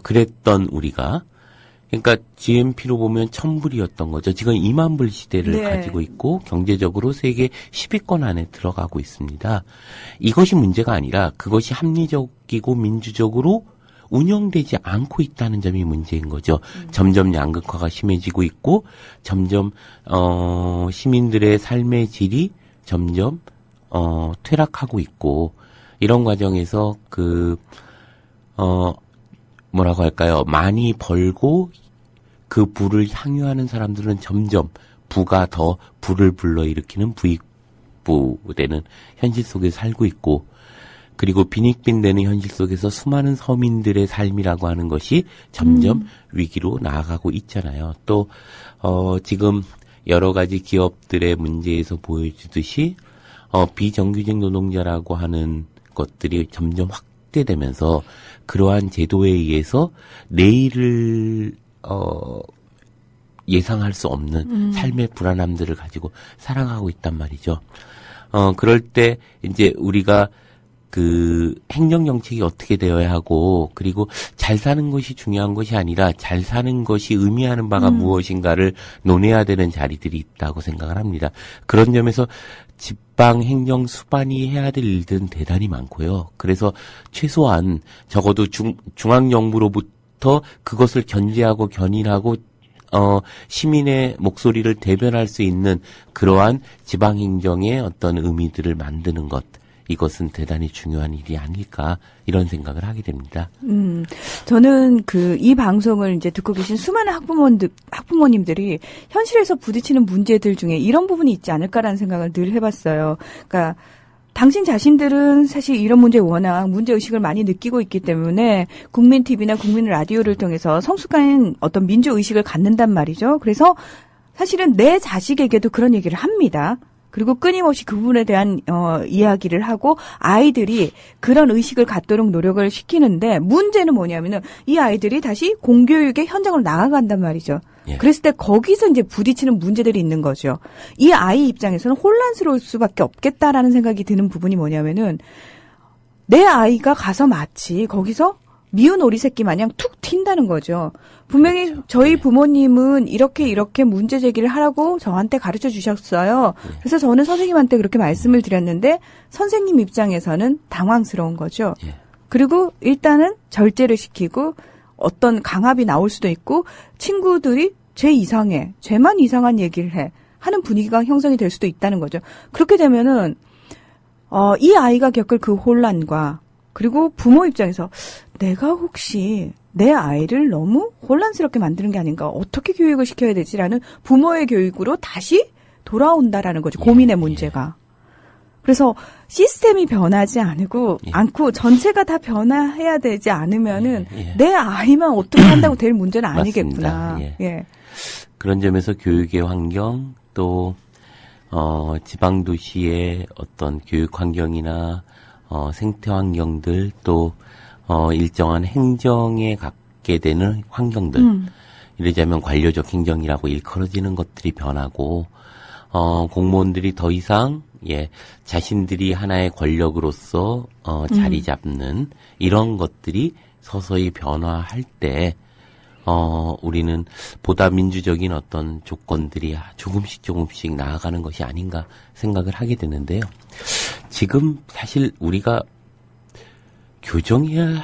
그랬던 우리가 그러니까 GNP로 보면 1000불이었던 거죠. 지금 2만 불 시대를 네. 가지고 있고 경제적으로 세계 10위권 안에 들어가고 있습니다. 이것이 문제가 아니라 그것이 합리적이고 민주적으로 운영되지 않고 있다는 점이 문제인 거죠. 점점 양극화가 심해지고 있고 점점 시민들의 삶의 질이 점점 퇴락하고 있고 이런 과정에서 뭐라고 할까요? 많이 벌고 그 부를 향유하는 사람들은 점점 부가 더 부를 불러일으키는 부익부되는 현실 속에 살고 있고 그리고 빈익빈되는 현실 속에서 수많은 서민들의 삶이라고 하는 것이 점점 위기로 나아가고 있잖아요. 또 지금 여러 가지 기업들의 문제에서 보여주듯이 비정규직 노동자라고 하는 것들이 점점 확대되면서 그러한 제도에 의해서 내일을 예상할 수 없는 삶의 불안함들을 가지고 살아가고 있단 말이죠. 그럴 때 이제 우리가 그 행정정책이 어떻게 되어야 하고, 그리고 잘 사는 것이 중요한 것이 아니라 잘 사는 것이 의미하는 바가 무엇인가를 논해야 되는 자리들이 있다고 생각을 합니다. 그런 점에서 지방 행정 수반이 해야 될 일들은 대단히 많고요. 그래서 최소한 적어도 중앙정부로부터 그것을 견제하고 견인하고 시민의 목소리를 대변할 수 있는 그러한 지방행정의 어떤 의미들을 만드는 것, 이것은 대단히 중요한 일이 아닐까, 이런 생각을 하게 됩니다. 저는 이 방송을 이제 듣고 계신 수많은 학부모님들이 현실에서 부딪히는 문제들 중에 이런 부분이 있지 않을까라는 생각을 늘 해봤어요. 그러니까 당신 자신들은 사실 이런 문제에 워낙 문제의식을 많이 느끼고 있기 때문에 국민 TV나 국민 라디오를 통해서 성숙한 어떤 민주의식을 갖는단 말이죠. 그래서 사실은 내 자식에게도 그런 얘기를 합니다. 그리고 끊임없이 그 부분에 대한 이야기를 하고 아이들이 그런 의식을 갖도록 노력을 시키는데, 문제는 뭐냐면은 이 아이들이 다시 공교육의 현장으로 나아간단 말이죠. 예. 그랬을 때 거기서 이제 부딪히는 문제들이 있는 거죠. 이 아이 입장에서는 혼란스러울 수밖에 없겠다라는 생각이 드는 부분이 뭐냐면은, 내 아이가 가서 마치 거기서 미운 오리 새끼 마냥 툭 튄다는 거죠. 분명히 그렇죠. 저희 부모님은 이렇게 문제 제기를 하라고 저한테 가르쳐 주셨어요. 그래서 저는 선생님한테 그렇게 말씀을 드렸는데 선생님 입장에서는 당황스러운 거죠. 그리고 일단은 절제를 시키고 어떤 강압이 나올 수도 있고, 친구들이 쟤 이상해, 쟤만 이상한 얘기를 해 하는 분위기가 형성이 될 수도 있다는 거죠. 그렇게 되면은 이 아이가 겪을 그 혼란과, 그리고 부모 입장에서 내가 혹시 내 아이를 너무 혼란스럽게 만드는 게 아닌가, 어떻게 교육을 시켜야 되지라는 부모의 교육으로 다시 돌아온다라는 거죠. 고민의 문제가. 그래서 시스템이 변하지 않고 전체가 다 변화해야 되지 않으면은 내 아이만 어떻게 한다고 될 문제는 아니겠구나. 예. 그런 점에서 교육의 환경, 또 지방 도시의 어떤 교육 환경이나 생태 환경들, 또 일정한 행정에 갖게 되는 환경들, 이러자면 관료적 행정이라고 일컬어지는 것들이 변하고, 공무원들이 더 이상 자신들이 하나의 권력으로서 자리 잡는 이런 것들이 서서히 변화할 때 우리는 보다 민주적인 어떤 조건들이 조금씩 나아가는 것이 아닌가 생각을 하게 되는데요. 지금 사실 우리가 교정해야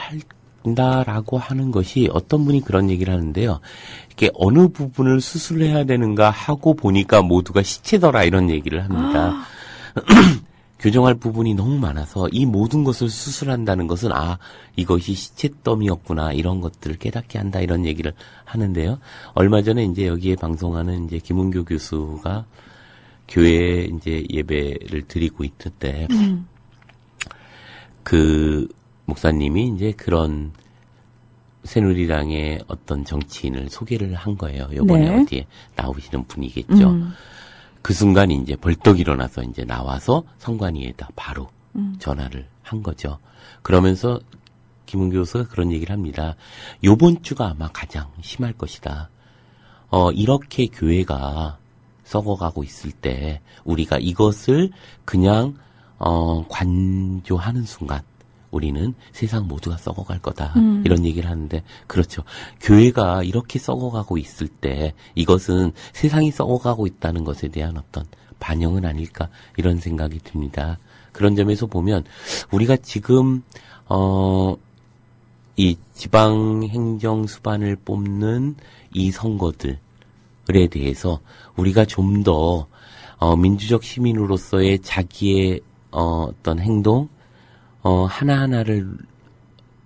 한다라고 하는 것이, 어떤 분이 그런 얘기를 하는데요. 이렇게 어느 부분을 수술해야 되는가 하고 보니까 모두가 시체더라, 이런 얘기를 합니다. 교정할 부분이 너무 많아서 이 모든 것을 수술한다는 것은 이것이 시체더미였구나, 이런 것들을 깨닫게 한다, 이런 얘기를 하는데요. 얼마 전에 이제 여기에 방송하는 이제 김은교 교수가 교회에 이제 예배를 드리고 있는데 그 목사님이 이제 그런 새누리당의 어떤 정치인을 소개를 한 거예요. 요번에 어디에 나오시는 분이겠죠. 그 순간 이제 벌떡 일어나서 이제 나와서 선관위에다 바로 전화를 한 거죠. 그러면서 김은교 교수가 그런 얘기를 합니다. 요번 주가 아마 가장 심할 것이다. 이렇게 교회가 썩어가고 있을 때 우리가 이것을 그냥 관조하는 순간 우리는 세상 모두가 썩어갈 거다. 이런 얘기를 하는데, 그렇죠. 교회가 이렇게 썩어가고 있을 때 이것은 세상이 썩어가고 있다는 것에 대한 어떤 반영은 아닐까, 이런 생각이 듭니다. 그런 점에서 보면 우리가 지금 이 지방행정 수반을 뽑는 이 선거들에 대해서 우리가 좀 더 민주적 시민으로서의 자기의 어떤 행동 하나하나를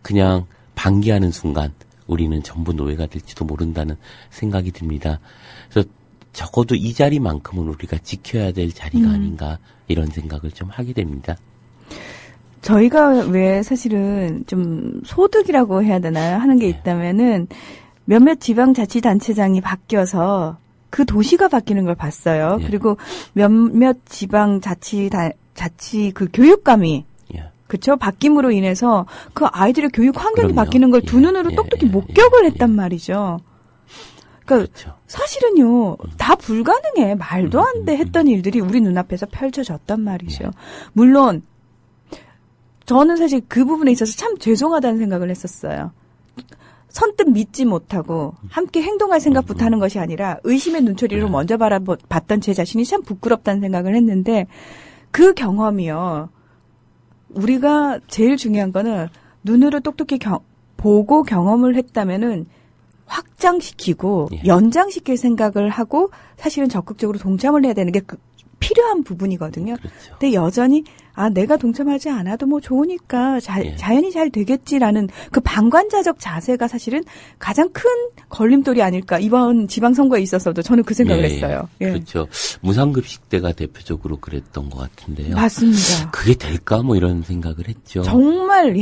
그냥 방기하는 순간 우리는 전부 노예가 될지도 모른다는 생각이 듭니다. 그래서 적어도 이 자리만큼은 우리가 지켜야 될 자리가 아닌가, 이런 생각을 좀 하게 됩니다. 저희가 왜 사실은 좀 소득이라고 해야 되나요? 하는 게 있다면은 몇몇 지방자치단체장이 바뀌어서 그 도시가 바뀌는 걸 봤어요. 그리고 몇몇 지방자치 그 교육감이 그쵸? 바뀜으로 인해서 그 아이들의 교육 환경이 바뀌는 걸 두 눈으로 똑똑히 목격을 했단 말이죠. 그러니까 그렇죠. 사실은요, 다 불가능해. 말도 안 돼 했던 일들이 우리 눈앞에서 펼쳐졌단 말이죠. 물론 저는 사실 그 부분에 있어서 참 죄송하다는 생각을 했었어요. 선뜻 믿지 못하고 함께 행동할 생각부터 하는 것이 아니라 의심의 눈초리로 먼저 바라봤던 제 자신이 참 부끄럽다는 생각을 했는데 그 경험이요. 우리가 제일 중요한 거는 눈으로 똑똑히 보고 경험을 했다면은 확장시키고 연장시킬 생각을 하고 사실은 적극적으로 동참을 해야 되는 게 필요한 부분이거든요. 그렇죠. 근데 여전히 내가 동참하지 않아도 뭐 좋으니까 자연히 잘 되겠지라는 그 방관자적 자세가 사실은 가장 큰 걸림돌이 아닐까. 이번 지방선거에 있어서도 저는 그 생각을 했어요. 그렇죠. 무상급식 때가 대표적으로 그랬던 것 같은데요. 맞습니다. 그게 될까 뭐 이런 생각을 했죠. 정말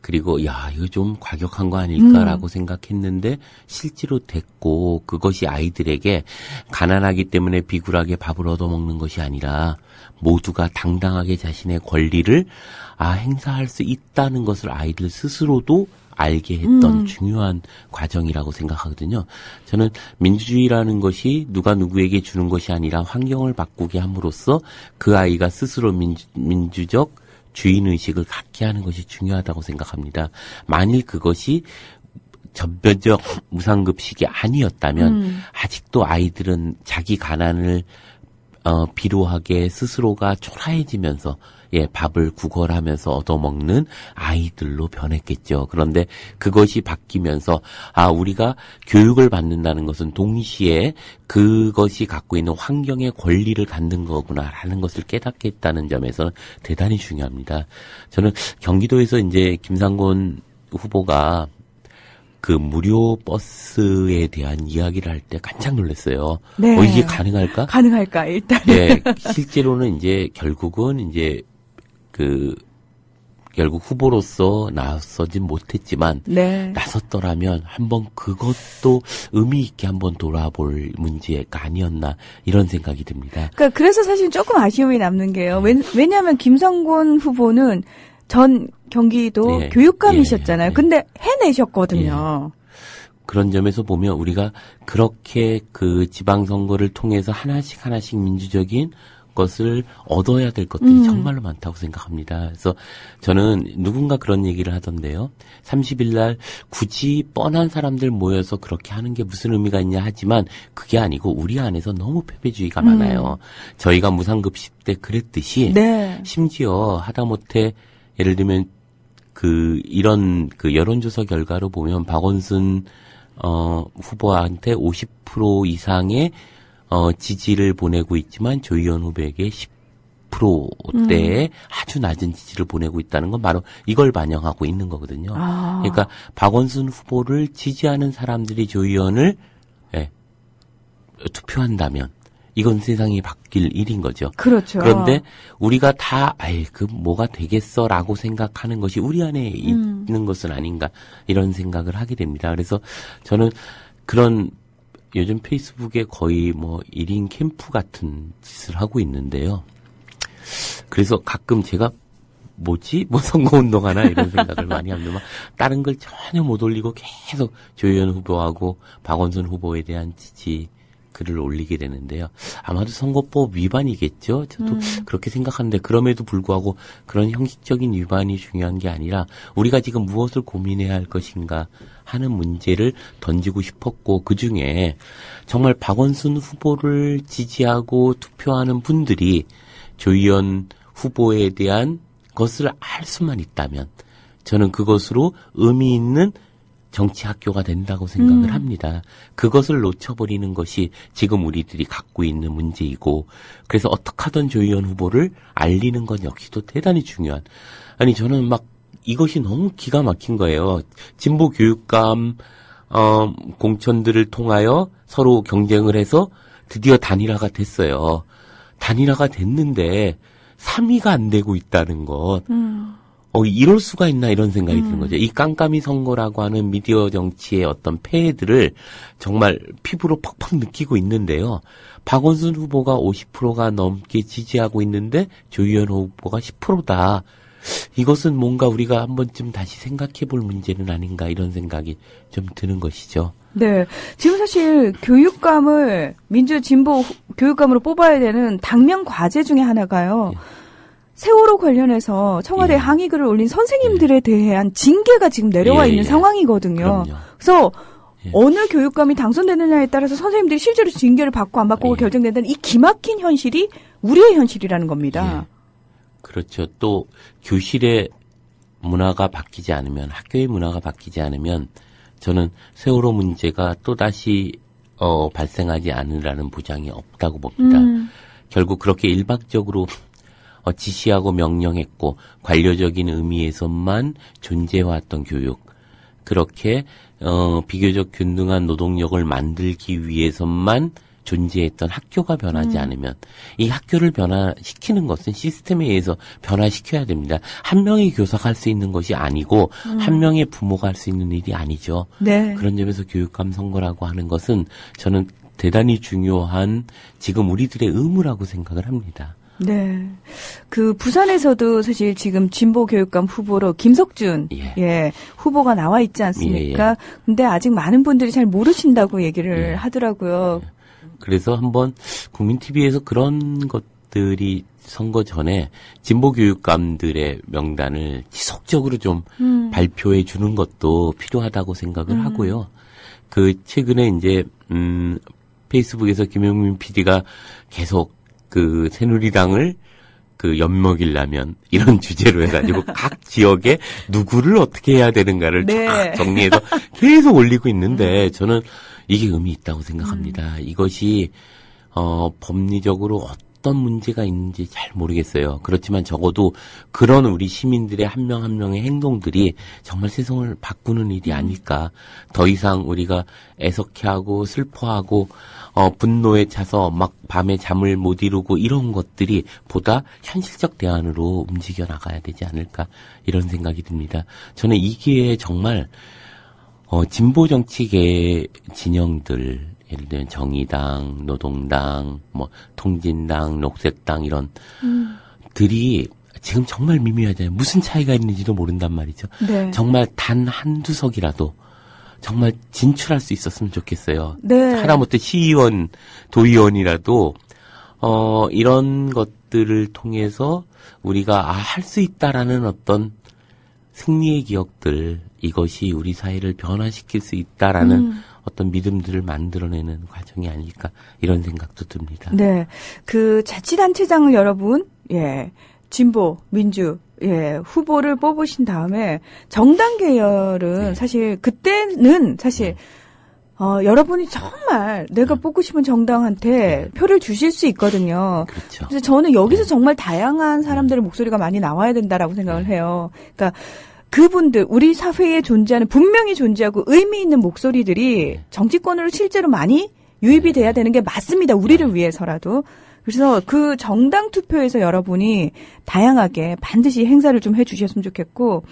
그리고 이거 좀 과격한 거 아닐까라고 생각했는데 실제로 됐고 그것이 아이들에게 가난하기 때문에 비굴하게 밥을 얻어먹는 것이 아니라 모두가 당당하게 자신의 권리를 행사할 수 있다는 것을 아이들 스스로도 알게 했던 중요한 과정이라고 생각하거든요. 저는 민주주의라는 것이 누가 누구에게 주는 것이 아니라 환경을 바꾸게 함으로써 그 아이가 스스로 민주적 주인의식을 갖게 하는 것이 중요하다고 생각합니다. 만일 그것이 전면적 무상급식이 아니었다면 아직도 아이들은 자기 가난을 비로하게 스스로가 초라해지면서 밥을 구걸하면서 얻어먹는 아이들로 변했겠죠. 그런데 그것이 바뀌면서 우리가 교육을 받는다는 것은 동시에 그것이 갖고 있는 환경의 권리를 갖는 거구나라는 것을 깨닫게 했다는 점에서 대단히 중요합니다. 저는 경기도에서 이제 김상곤 후보가 그 무료 버스에 대한 이야기를 할 때 깜짝 놀랐어요. 네. 이게 가능할까? 가능할까, 일단. 네. 실제로는 이제 결국은 이제 결국 후보로서 나서진 못했지만 나섰더라면 한번 그것도 의미 있게 한번 돌아볼 문제가 아니었나 이런 생각이 듭니다. 그래서 사실 조금 아쉬움이 남는 게요. 왜냐하면 김상곤 후보는 전 경기도 교육감이셨잖아요. 근데 해내셨거든요. 그런 점에서 보면 우리가 그렇게 그 지방선거를 통해서 하나씩 민주적인 것을 얻어야 될 것들이 정말로 많다고 생각합니다. 그래서 저는 누군가 그런 얘기를 하던데요. 30일 날 굳이 뻔한 사람들 모여서 그렇게 하는 게 무슨 의미가 있냐 하지만 그게 아니고 우리 안에서 너무 패배주의가 많아요. 저희가 무상급식 때 그랬듯이 심지어 하다못해 예를 들면 이런 여론조사 결과로 보면 박원순 후보한테 50% 이상의 지지를 보내고 있지만 조희연 후보에게 10%대의 아주 낮은 지지를 보내고 있다는 건 바로 이걸 반영하고 있는 거거든요. 그러니까 박원순 후보를 지지하는 사람들이 조희연을 투표한다면 이건 세상이 바뀔 일인 거죠. 그렇죠. 그런데 우리가 다 뭐가 되겠어라고 생각하는 것이 우리 안에 있는 것은 아닌가 이런 생각을 하게 됩니다. 그래서 저는 그런 요즘 페이스북에 거의 1인 캠프 같은 짓을 하고 있는데요. 그래서 가끔 제가 선거운동하나 이런 생각을 많이 합니다. 다른 걸 전혀 못 올리고 계속 조희연 후보하고 박원순 후보에 대한 지지 글을 올리게 되는데요. 아마도 선거법 위반이겠죠. 저도 그렇게 생각하는데 그럼에도 불구하고 그런 형식적인 위반이 중요한 게 아니라 우리가 지금 무엇을 고민해야 할 것인가 하는 문제를 던지고 싶었고 그중에 정말 박원순 후보를 지지하고 투표하는 분들이 조희연 후보에 대한 것을 알 수만 있다면 저는 그것으로 의미 있는 정치학교가 된다고 생각을 합니다. 그것을 놓쳐버리는 것이 지금 우리들이 갖고 있는 문제이고 그래서 어떻게 하든 조희연 후보를 알리는 건 역시도 대단히 중요한 저는 이것이 너무 기가 막힌 거예요. 진보 교육감 공천들을 통하여 서로 경쟁을 해서 드디어 단일화가 됐어요. 단일화가 됐는데 3위가 안 되고 있다는 것. 이럴 수가 있나 이런 생각이 드는 거죠. 이 깜깜이 선거라고 하는 미디어 정치의 어떤 폐해들을 정말 피부로 퍽퍽 느끼고 있는데요. 박원순 후보가 50%가 넘게 지지하고 있는데 조희연 후보가 10%다. 이것은 뭔가 우리가 한 번쯤 다시 생각해 볼 문제는 아닌가 이런 생각이 좀 드는 것이죠. 네. 지금 사실 교육감을 민주 진보 교육감으로 뽑아야 되는 당면 과제 중에 하나가요. 예. 세월호 관련해서 청와대에 항의글을 올린 선생님들에 대한 징계가 지금 내려와 있는 상황이거든요. 그럼요. 그래서 어느 교육감이 당선되느냐에 따라서 선생님들이 실제로 징계를 받고 안 받고가 결정된다는 이 기막힌 현실이 우리의 현실이라는 겁니다. 그렇죠. 또 교실의 문화가 바뀌지 않으면, 학교의 문화가 바뀌지 않으면 저는 세월호 문제가 또다시 발생하지 않으라는 보장이 없다고 봅니다. 결국 그렇게 일방적으로 지시하고 명령했고 관료적인 의미에서만 존재해왔던 교육, 그렇게 비교적 균등한 노동력을 만들기 위해서만 존재했던 학교가 변하지 않으면, 이 학교를 변화시키는 것은 시스템에 의해서 변화시켜야 됩니다. 한 명의 교사가 할 수 있는 것이 아니고 한 명의 부모가 할 수 있는 일이 아니죠. 네. 그런 점에서 교육감 선거라고 하는 것은 저는 대단히 중요한 지금 우리들의 의무라고 생각을 합니다. 네. 그 부산에서도 사실 지금 진보 교육감 후보로 김석준 후보가 나와 있지 않습니까? 근데 아직 많은 분들이 잘 모르신다고 얘기를 하더라고요. 그래서 한번 국민TV에서 그런 것들이 선거 전에 진보 교육감들의 명단을 지속적으로 좀 발표해 주는 것도 필요하다고 생각을 하고요. 그 최근에 이제 페이스북에서 김용민 PD가 계속 그 새누리당을 그 엿먹이려면 이런 주제로 해가지고 각 지역에 누구를 어떻게 해야 되는가를 쫙 정리해서 계속 올리고 있는데 저는 이게 의미 있다고 생각합니다. 이것이 법리적으로 어떤 문제가 있는지 잘 모르겠어요. 그렇지만 적어도 그런 우리 시민들의 한 명 한 명의 행동들이 정말 세상을 바꾸는 일이 아닐까. 더 이상 우리가 애석해하고 슬퍼하고 분노에 차서 막 밤에 잠을 못 이루고 이런 것들이 보다 현실적 대안으로 움직여 나가야 되지 않을까 이런 생각이 듭니다. 저는 이 기회에 정말 진보 정치계 진영들, 예를 들면 정의당, 노동당, 뭐 통진당, 녹색당 이런 들이 지금 정말 미미하잖아요. 무슨 차이가 있는지도 모른단 말이죠. 네. 정말 단 한두 석이라도 정말 진출할 수 있었으면 좋겠어요. 네. 하다못해 시의원, 도의원이라도 이런 것들을 통해서 우리가 할 수 있다라는 어떤 승리의 기억들, 이것이 우리 사회를 변화시킬 수 있다라는 어떤 믿음들을 만들어내는 과정이 아닐까 이런 생각도 듭니다. 네, 그 자치단체장을 여러분, 진보, 민주, 후보를 뽑으신 다음에 정당 계열은 사실 그때는 사실 여러분이 정말 내가 뽑고 싶은 정당한테 표를 주실 수 있거든요. 그렇죠. 그래서 저는 여기서 정말 다양한 사람들의 목소리가 많이 나와야 된다라고 생각을 해요. 그러니까 그분들, 우리 사회에 존재하는, 분명히 존재하고 의미 있는 목소리들이 정치권으로 실제로 많이 유입이 돼야 되는 게 맞습니다. 우리를 위해서라도. 그래서 그 정당 투표에서 여러분이 다양하게 반드시 행사를 좀 해주셨으면 좋겠고,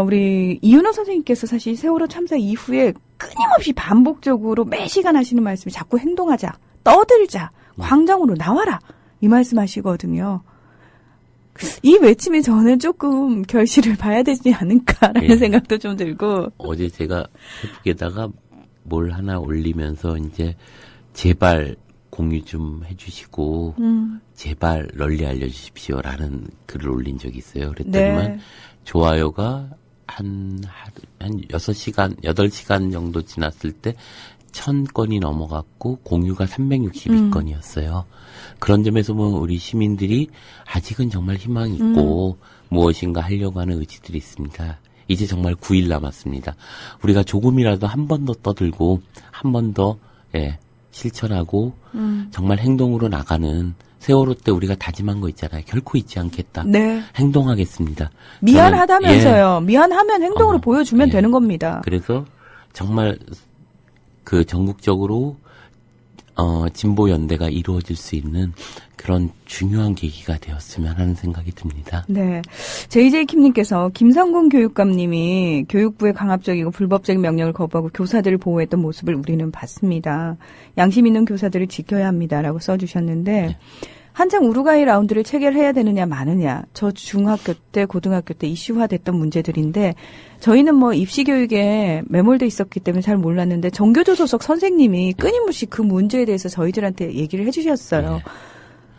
우리 이윤호 선생님께서 사실 세월호 참사 이후에 끊임없이 반복적으로 매 시간 하시는 말씀이 자꾸 행동하자, 떠들자, 광장으로 나와라, 이 말씀 하시거든요. 이 외침이 저는 조금 결실을 봐야 되지 않을까라는 생각도 좀 들고. 어제 제가 페이북에다가 뭘 하나 올리면서 이제 제발 공유 좀 해주시고 제발 널리 알려주십시오라는 글을 올린 적이 있어요. 그랬더니만 좋아요가 한 6시간, 8시간 정도 지났을 때 1000건이 넘어갔고 공유가 362건이었어요. 그런 점에서 우리 시민들이 아직은 정말 희망이 있고 무엇인가 하려고 하는 의지들이 있습니다. 이제 정말 9일 남았습니다. 우리가 조금이라도 한 번 더 떠들고 한 번 더 실천하고 정말 행동으로 나가는, 세월호 때 우리가 다짐한 거 있잖아요. 결코 잊지 않겠다. 네. 행동하겠습니다. 미안하다면서요. 미안하면 행동으로 보여주면 되는 겁니다. 그래서 정말 그 전국적으로 진보 연대가 이루어질 수 있는 그런 중요한 계기가 되었으면 하는 생각이 듭니다. 네. JJ킴님께서 김상곤 교육감님이 교육부의 강압적이고 불법적인 명령을 거부하고 교사들을 보호했던 모습을 우리는 봤습니다. 양심 있는 교사들을 지켜야 합니다라고 써주셨는데 네. 한창 우루과이 라운드를 체결해야 되느냐 마느냐 저 중학교 때 고등학교 때 이슈화됐던 문제들인데 저희는 뭐 입시 교육에 매몰돼 있었기 때문에 잘 몰랐는데 정교조 소속 선생님이 끊임없이 그 문제에 대해서 저희들한테 얘기를 해주셨어요. 네.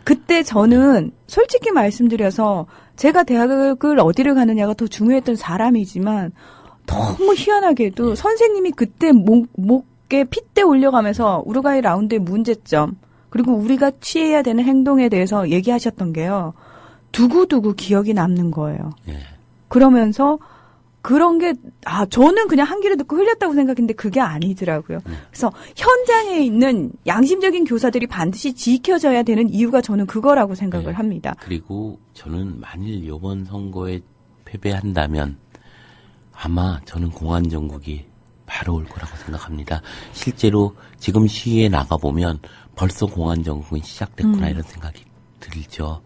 그때 저는 솔직히 말씀드려서 제가 대학을 어디를 가느냐가 더 중요했던 사람이지만 너무 희한하게도 선생님이 그때 목에 핏대 올려가면서 우루과이 라운드의 문제점 그리고 우리가 취해야 되는 행동에 대해서 얘기하셨던 게요. 두고두고 기억이 남는 거예요. 네. 그러면서 그런 게 저는 그냥 한 귀로 듣고 흘렸다고 생각했는데 그게 아니더라고요. 그래서 현장에 있는 양심적인 교사들이 반드시 지켜져야 되는 이유가 저는 그거라고 생각을 네. 합니다. 그리고 저는 만일 이번 선거에 패배한다면 아마 저는 공안정국이 바로 올 거라고 생각합니다. 실제로 지금 시위에 나가보면 벌써 공안정국은 시작됐구나 이런 생각이 들죠.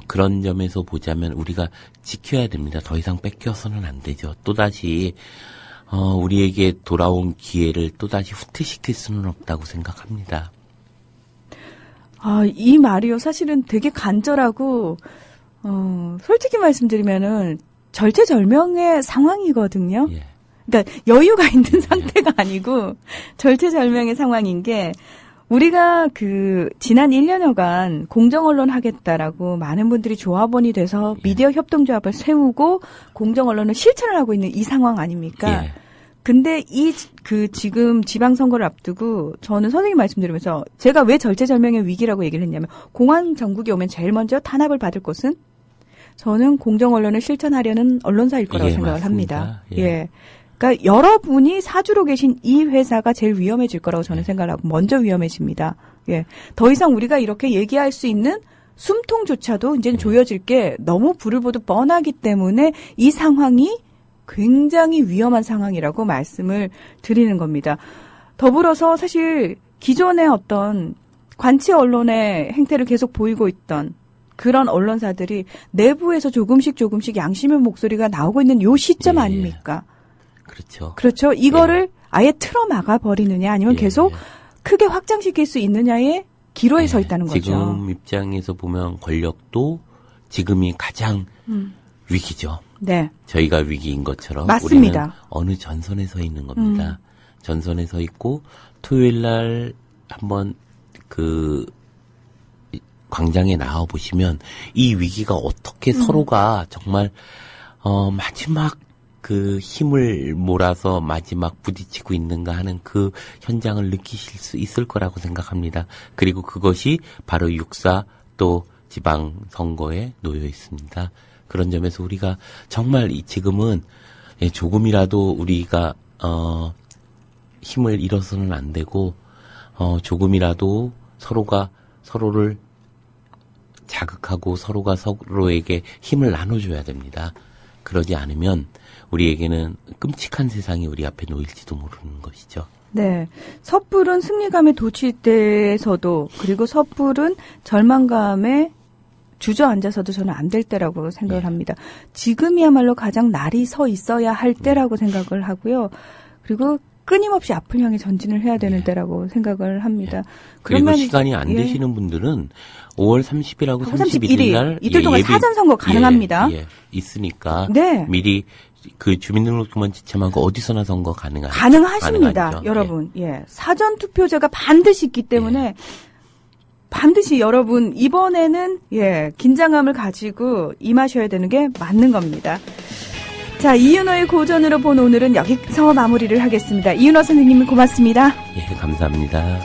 그런 점에서 보자면 우리가 지켜야 됩니다. 더 이상 뺏겨서는 안 되죠. 또다시 우리에게 돌아온 기회를 또다시 후퇴시킬 수는 없다고 생각합니다. 이 말이요. 사실은 되게 간절하고 솔직히 말씀드리면은 절체절명의 상황이거든요. 예. 그러니까 여유가 있는 상태가 아니고 절체절명의 상황인 게 우리가 지난 1년여간 공정언론 하겠다라고 많은 분들이 조합원이 돼서 미디어 협동조합을 세우고 공정언론을 실천을 하고 있는 이 상황 아닙니까? 예. 근데 지금 지방선거를 앞두고 저는 선생님 말씀드리면서 제가 왜 절체절명의 위기라고 얘기를 했냐면 공안정국이 오면 제일 먼저 탄압을 받을 곳은 저는 공정언론을 실천하려는 언론사일 거라고 생각을 맞습니다. 합니다. 예. 그러니까 여러분이 사주로 계신 이 회사가 제일 위험해질 거라고 저는 생각을 하고 먼저 위험해집니다. 예. 더 이상 우리가 이렇게 얘기할 수 있는 숨통조차도 이제는 조여질 게 너무 불을 보듯 뻔하기 때문에 이 상황이 굉장히 위험한 상황이라고 말씀을 드리는 겁니다. 더불어서 사실 기존의 어떤 관치 언론의 행태를 계속 보이고 있던 그런 언론사들이 내부에서 조금씩 양심의 목소리가 나오고 있는 요 시점 아닙니까? 그렇죠. 이거를 아예 틀어막아 버리느냐 아니면 계속 크게 확장시킬 수 있느냐의 기로에 서 있다는 거죠. 지금 입장에서 보면 권력도 지금이 가장 위기죠. 네. 저희가 위기인 것처럼 맞습니다. 우리는 어느 전선에 서 있는 겁니다. 전선에 서 있고 토요일 날 한번 광장에 나와 보시면 이 위기가 어떻게 서로가 정말 마지막 힘을 몰아서 마지막 부딪히고 있는가 하는 그 현장을 느끼실 수 있을 거라고 생각합니다. 그리고 그것이 바로 6.4 또 지방선거에 놓여 있습니다. 그런 점에서 우리가 정말 지금은 조금이라도 우리가 힘을 잃어서는 안 되고 조금이라도 서로가 서로를 자극하고 서로가 서로에게 힘을 나눠줘야 됩니다. 그러지 않으면 우리에게는 끔찍한 세상이 우리 앞에 놓일지도 모르는 것이죠. 네. 섣부른 승리감에 도취 때에서도 그리고 섣부른 절망감에 주저앉아서도 저는 안 될 때라고 생각을 합니다. 지금이야말로 가장 날이 서 있어야 할 때라고 생각을 하고요. 그리고 끊임없이 앞을 향해 전진을 해야 되는 때라고 생각을 합니다. 그리고 시간이 안 되시는 분들은 5월 30일하고 31일 날 이틀 동안 사전선거 가능합니다. 있으니까 미리 주민등록증만 지참하고 어디서나 선거 가능하십니다. 가능하죠. 여러분. 사전 투표제가 반드시 있기 때문에 반드시 여러분 이번에는 긴장감을 가지고 임하셔야 되는 게 맞는 겁니다. 자, 이윤호의 고전으로 본 오늘은 여기서 마무리를 하겠습니다. 이윤호 선생님 고맙습니다. 감사합니다.